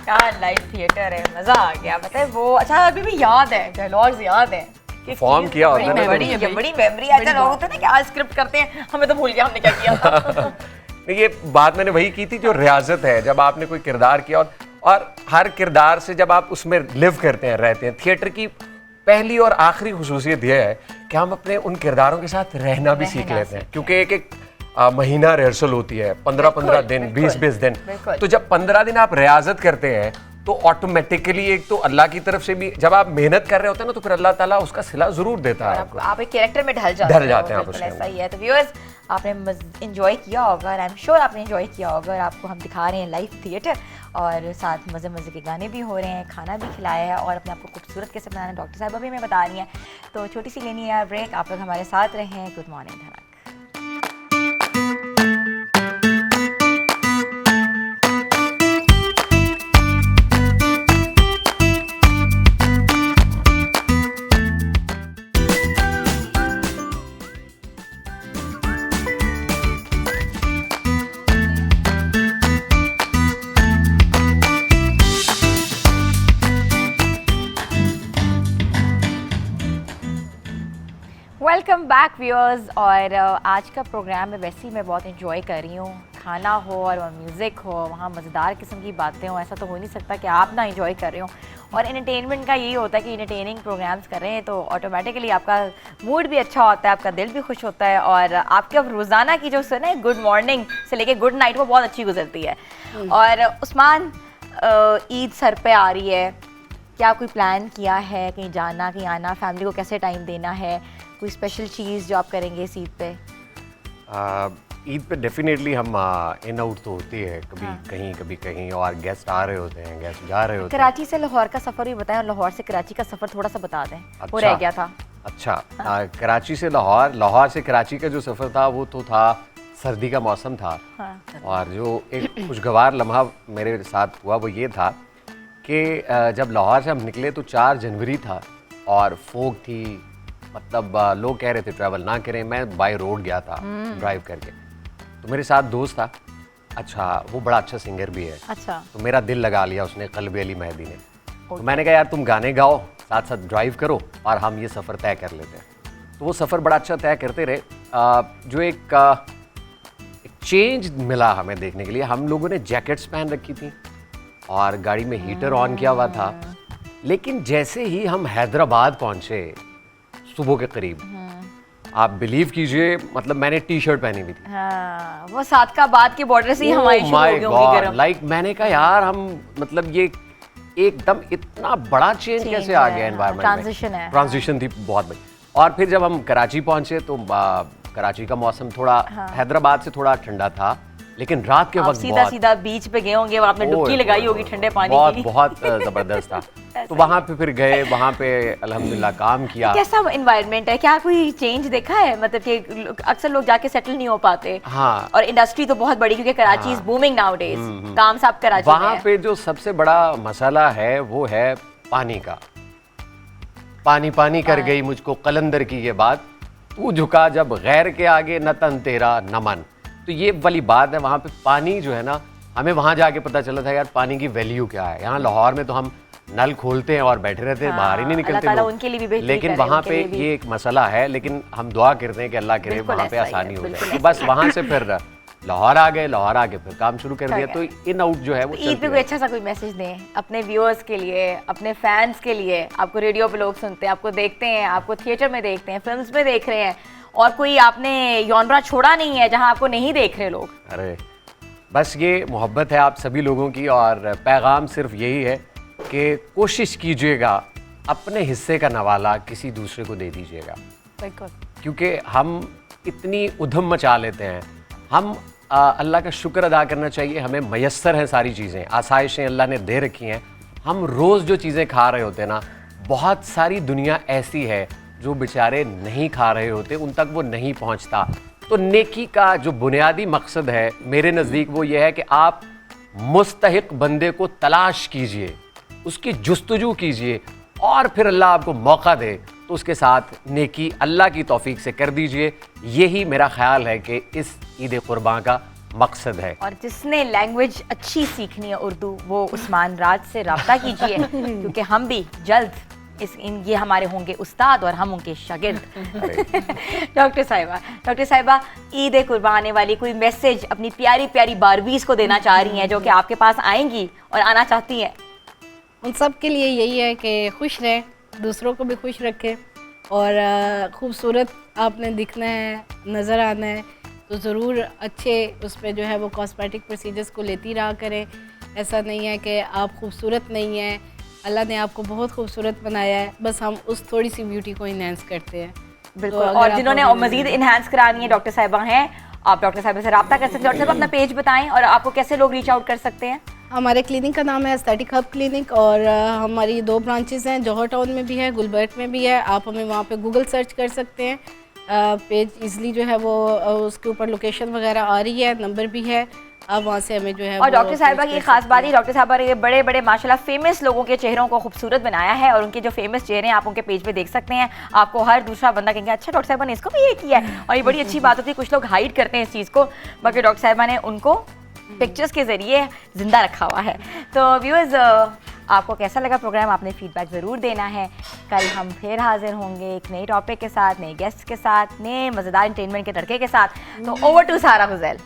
क्या लाइव थिएटर है, मजा आ गया। बताए वो, अच्छा अभी भी याद है, डायलॉग्स याद है। फॉर्म किया होता है, बड़ी मेमोरी। अच्छा लोग होते हैं ना कि आज स्क्रिप्ट करते हैं, हमें तो भूल गया हमने क्या किया था। ये बात मैंने वही की थी जो रियाजत है, जब आपने कोई किरदार किया और हर किरदार से जब आप उसमें लिव करते हैं, रहते हैं। थिएटर की पहली और आखिरी खुसूसियत यह है कि हम अपने उन किरदारों के साथ रहना भी सीख लेते हैं, क्योंकि एक महीना रिहर्सल होती है, 15-15 दिन, 20-20 दिन। तो जब 15 दिन आप रियाजत करते हैं तो ऑटोमेटिकली एक तो अल्लाह की तरफ से भी जब आप मेहनत कर रहे होते हैं ना, तो फिर अल्लाह ताला उसका सिला जरूर देता है आपको। आप एक कैरेक्टर में ढल जाते हैं आप उसमें। ऐसा ही है। तो व्यूअर्स, आपने एंजॉय किया होगा, आई एम श्योर आपने एंजॉय किया होगा। आपको हम दिखा रहे हैं लाइव थिएटर और साथ मज़े मज़े के गाने भी हो रहे हैं, खाना भी खिलाया है और अपने आप को खूबसूरत कैसे बनाना डॉक्टर साहब अभी हमें बता रही हैं। तो छोटी सी लेनी है ब्रेक, आप लोग हमारे साथ रहें। गुड मॉर्निंग धनक। Welcome back viewers. और आज का प्रोग्राम में वैसे ही मैं बहुत एंजॉय कर रही हूँ, खाना हो और वहाँ म्यूज़िक हो, वहाँ मज़ेदार किस्म की बातें हो, ऐसा तो हो नहीं सकता कि आप ना इंजॉय कर रहे हो। और एंटरटेनमेंट का यही होता है कि एंटरटेनिंग प्रोग्राम्स कर रहे हैं तो ऑटोमेटिकली आपका मूड भी अच्छा होता है, आपका दिल भी खुश होता है और आपके अब रोज़ाना की जो सुने गुड मॉर्निंग से लेके गुड नाइट वो बहुत अच्छी गुजरती है। और उस्मान, ईद सर पे आ रही है, क्या कोई प्लान किया है कहीं जाना कहीं आना, फैमिली को कैसे टाइम देना है, कोई स्पेशल चीज़ जो आप करेंगे इस ईद पे? ईद पे डेफिनेटली हम इन आउट तो होती है, कभी कहीं और गेस्ट आ रहे होते हैं, गेस्ट जा रहे होते हैं। कराची से लाहौर का सफ़र भी बताएं और लाहौर से कराची का सफ़र थोड़ा सा बता दें। वो रह गया था। अच्छा, कराची से लाहौर, लाहौर से कराची का जो सफ़र था वो तो था, सर्दी का मौसम था। हाँ। और जो एक खुशगवार लम्हा मेरे साथ हुआ वो ये था कि जब लाहौर से हम निकले तो 4 जनवरी था और फोग थी, मतलब लोग कह रहे थे ट्रैवल ना करें। मैं बाय रोड गया था ड्राइव करके, तो मेरे साथ दोस्त था, अच्छा वो बड़ा अच्छा सिंगर भी है। अच्छा। तो मेरा दिल लगा लिया उसने, कल्बे अली मेहदी ने। तो मैंने कहा यार तुम गाने गाओ, साथ साथ ड्राइव करो और हम ये सफ़र तय कर लेते हैं। तो वो सफ़र बड़ा अच्छा तय करते रहे। जो एक चेंज मिला हमें देखने के लिए, हम लोगों ने जैकेट्स पहन रखी थी और गाड़ी में हीटर ऑन किया हुआ था। लेकिन जैसे ही हम हैदराबाद पहुंचे सुबह के करीब, आप बिलीव कीजिए, मतलब मैंने टी शर्ट पहनी हुई थी। हाँ, वो सादकाबाद के बॉर्डर से ही हमारी शुरू हो गई होंगी गरम। लाइक मैंने कहा यार हम, मतलब ये एकदम इतना बड़ा चेंज कैसे आ गया एनवायरनमेंट में। ट्रांजिशन है। ट्रांजिशन थी बहुत बड़ी। और फिर जब हम कराची पहुंचे तो कराची का मौसम थोड़ा हैदराबाद से थोड़ा ठंडा था, लेकिन रात के वक्त सीधा सीधा बीच पे गए होंगे, वहाँ आपने डुबकी लगाई होगी ठंडे पानी की। बहुत जबरदस्त था। तो वहाँ पे फिर गए, वहाँ पे अल्हम्दुलिल्लाह काम किया। कैसा एनवायरनमेंट है, क्या कोई चेंज देखा है? मतलब कि अक्सर लोग जाके सेटल नहीं हो पाते। हाँ। और इंडस्ट्री तो बहुत बड़ी, क्योंकि कराची इज बूमिंग नाउडेज। काम साहब कराची में वहाँ पे जो सबसे बड़ा मसाला है वो है पानी का। पानी पानी कर गई मुझको कलंदर की ये बात, तू झुका जब गैर के आगे न तन तेरा नमन। तो ये वाली बात है, वहाँ पे पानी जो है ना, हमें वहाँ जाके पता चला था यार पानी की वैल्यू क्या है। यहाँ लाहौर में तो हम नल खोलते हैं और बैठे रहते हैं, बाहर ही नहीं निकलते लोग। उनके लिए भी बेहतरी लेकिन करे, वहाँ उनके पे लिए भी। ये एक मसला है, लेकिन हम दुआ करते हैं कि अल्लाह करे बिल्कुल वहाँ पे ऐसा ही है, आसानी हो बिल्कुल जाए। तो बस वहाँ से फिर लाहौर आ गए, लाहौर आके फिर काम शुरू कर दिया। तो इन आउट जो है वो ईद पे कोई अच्छा सा कोई मैसेज दें अपने व्यूअर्स के लिए, अपने फैंस के लिए। आपको रेडियो पे लोग सुनते हैं, आपको देखते हैं, आपको थिएटर में देखते हैं, फिल्म्स में देख रहे हैं, और कोई आपने यॉनरा छोड़ा नहीं है जहां आपको नहीं देख रहे लोग। अरे बस ये मोहब्बत है आप सभी लोगों की, और पैगाम सिर्फ यही है कि कोशिश कीजिएगा अपने हिस्से का नवाला किसी दूसरे को दे दीजिएगा। बिल्कुल। क्योंकि हम इतनी उधम मचा लेते हैं। हम अल्लाह का शुक्र अदा करना चाहिए, हमें मयस्सर हैं सारी चीज़ें, आसाइशें अल्लाह ने दे रखी हैं। हम रोज़ जो चीज़ें खा रहे होते हैं ना, बहुत सारी दुनिया ऐसी है जो बेचारे नहीं खा रहे होते, उन तक वो नहीं पहुंचता। तो नेकी का जो बुनियादी मकसद है मेरे नज़दीक वो ये है कि आप मुस्तहिक बंदे को तलाश कीजिए, उसकी जुस्तजू कीजिए, और फिर अल्लाह आपको मौका दे तो उसके साथ नेकी अल्लाह की तौफीक से कर दीजिए। यही मेरा ख्याल है कि इस ईद कुर्बान का मकसद है। और जिसने लैंग्वेज अच्छी सीखनी है उर्दू, वो उस्मान राज से रब्ता कीजिए क्योंकि हम भी जल्द ये हमारे होंगे उस्ताद और हम उनके शागिर्द। डॉक्टर साहिबा ईद कुर्बान आने वाली कोई मैसेज अपनी प्यारी प्यारी बारबीज को देना चाह रही हैं जो कि आपके पास आएंगी और आना चाहती हैं? उन सब के लिए यही है कि खुश रहें, दूसरों को भी खुश रखें, और खूबसूरत आपने दिखना है, नज़र आना है, तो ज़रूर अच्छे उस पर जो है वो कॉस्मेटिक प्रोसीजर्स को लेती रहा करें। ऐसा नहीं है कि आप खूबसूरत नहीं हैं, अल्लाह ने आपको बहुत खूबसूरत बनाया है, बस हम उस थोड़ी सी ब्यूटी को इन्हेंस करते हैं। बिल्कुल। तो और जिन्होंने मज़ीद इन्हांस करानी है, डॉक्टर साहिबा हैं, आप डॉक्टर साहिबा से रब्ता कर सकते हैं। डॉक्टर साहब अपना पेज बताएं और आपको कैसे लोग रीच आउट कर सकते हैं? हमारे क्लिनिक का नाम है एस्थेटिक हब क्लिनिक, और हमारी 2 ब्रांचेस हैं, जौहर टाउन में भी है, गुलबर्ग में भी है। आप हमें वहाँ पे गूगल सर्च कर सकते हैं, पेज इजली जो है वो उसके ऊपर लोकेशन वगैरह आ रही है, नंबर भी है, आप वहाँ से हमें जो है। और डॉक्टर साहिबा की खास बात है, डॉक्टर साहिबा ने बड़े बड़े माशाल्लाह फेमस लोगों के चेहरों को खूबसूरत बनाया है, और उनके जो फेमस चेहरे हैं आप उनके पेज पे देख सकते हैं। आपको हर दूसरा बंदा कहेंगे अच्छा डॉक्टर साहिबा ने इसको भी ये किया है, और ये बड़ी अच्छी बात होती है। कुछ लोग हाइड करते हैं इस चीज़ को, बाकी डॉक्टर साहिबा ने उनको पिक्चर्स के ज़रिए ज़िंदा रखा हुआ है। तो व्यूअर्स, आपको कैसा लगा प्रोग्राम, आपने फीडबैक ज़रूर देना है। कल हम फिर हाजिर होंगे एक नई टॉपिक के साथ, नए गेस्ट के साथ, नए मज़ेदार एंटरटेनमेंट के तड़के के साथ। तो ओवर टू सारा हुजैल।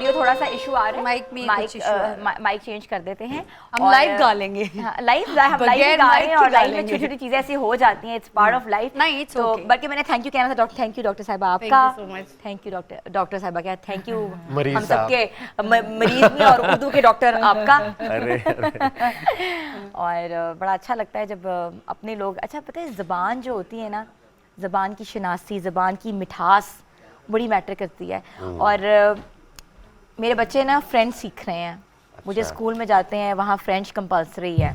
ऑडियो थोड़ा सा इशू आ रहा है, Mic में कुछ issue आ रहा माइक चेंज कर देते हैं। हम और, लाइव गा लेंगे। हम लाइव गा बगैर रहे mic हैं के और गा लाइव में लेंगे। छोटी छोटी चीजें ऐसी हो जाती हैं, इट्स पार्ट ऑफ लाइफ। नहीं, it's तो okay. बल्कि मैंने थैंक यू कहना था, थैंक यू डॉक्टर साहिबा Thank आपका, you so much. Thank you doctor साहिबा, क्या थैंक यू मरीज हम साहब। सबके मरीज में और उर्दू के डॉक्टर आपका। अरे और बड़ा अच्छा लगता है जब अपने लोग, अच्छा पता है ज़बान जो होती है ना, ज़बान की शनासी, ज़बान की मिठास बड़ी मैटर करती है। और मेरे बच्चे ना फ्रेंच सीख रहे हैं, मुझे स्कूल में जाते हैं, वहाँ फ्रेंच कंपलसरी है।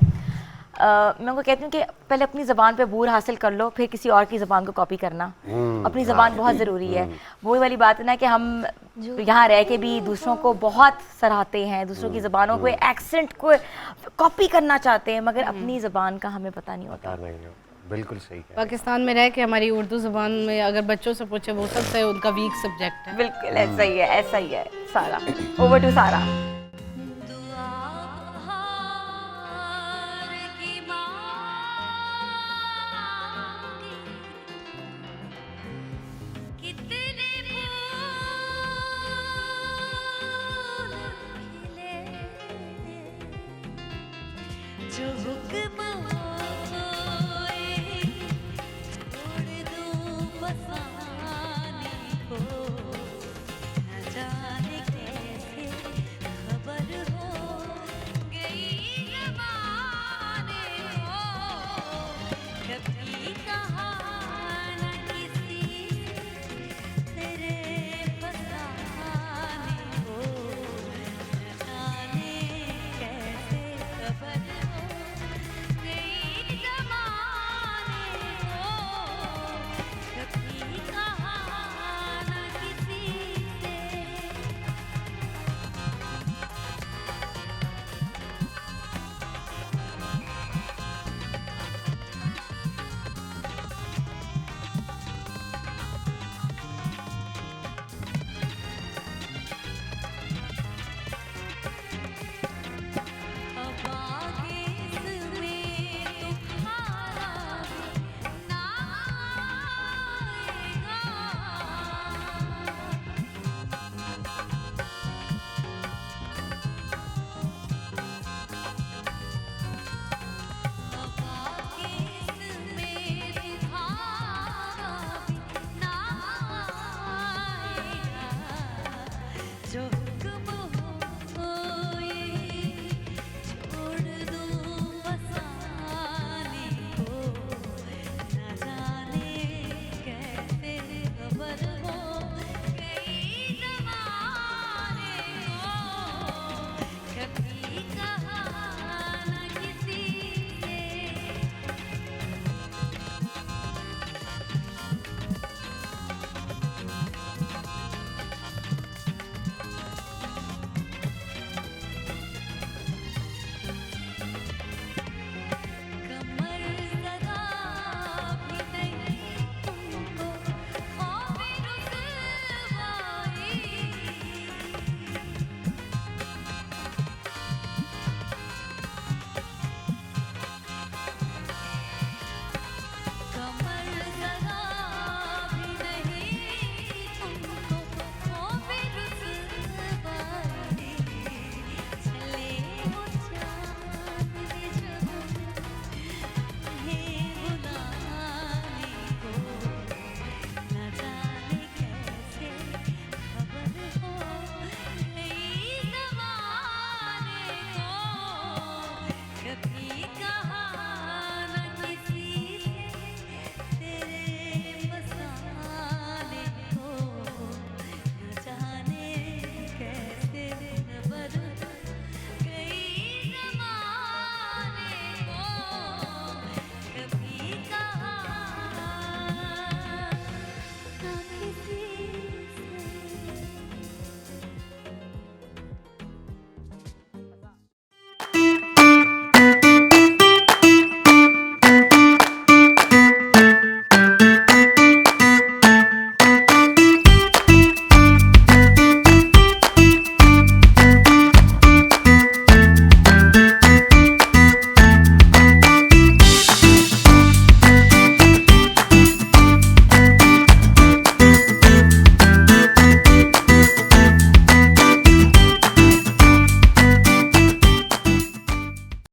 मैं उनको कहती हूँ कि पहले अपनी ज़बान पे अबूर हासिल कर लो, फिर किसी और की ज़बान को कॉपी करना। अपनी ज़बान बहुत ज़रूरी है। वही वाली बात है ना कि हम यहाँ रह के भी दूसरों को बहुत सराहते हैं, दूसरों की ज़बानों को, एक्सेंट को कॉपी करना चाहते हैं, मगर अपनी ज़बान का हमें पता नहीं होता। बिल्कुल सही है। पाकिस्तान में रह के हमारी उर्दू ज़बान में अगर बच्चों से पूछे, वो सबसे उनका वीक सब्जेक्ट है। बिल्कुल ऐसा ही है, ऐसा ही है। सारा, ओवर टू सारा।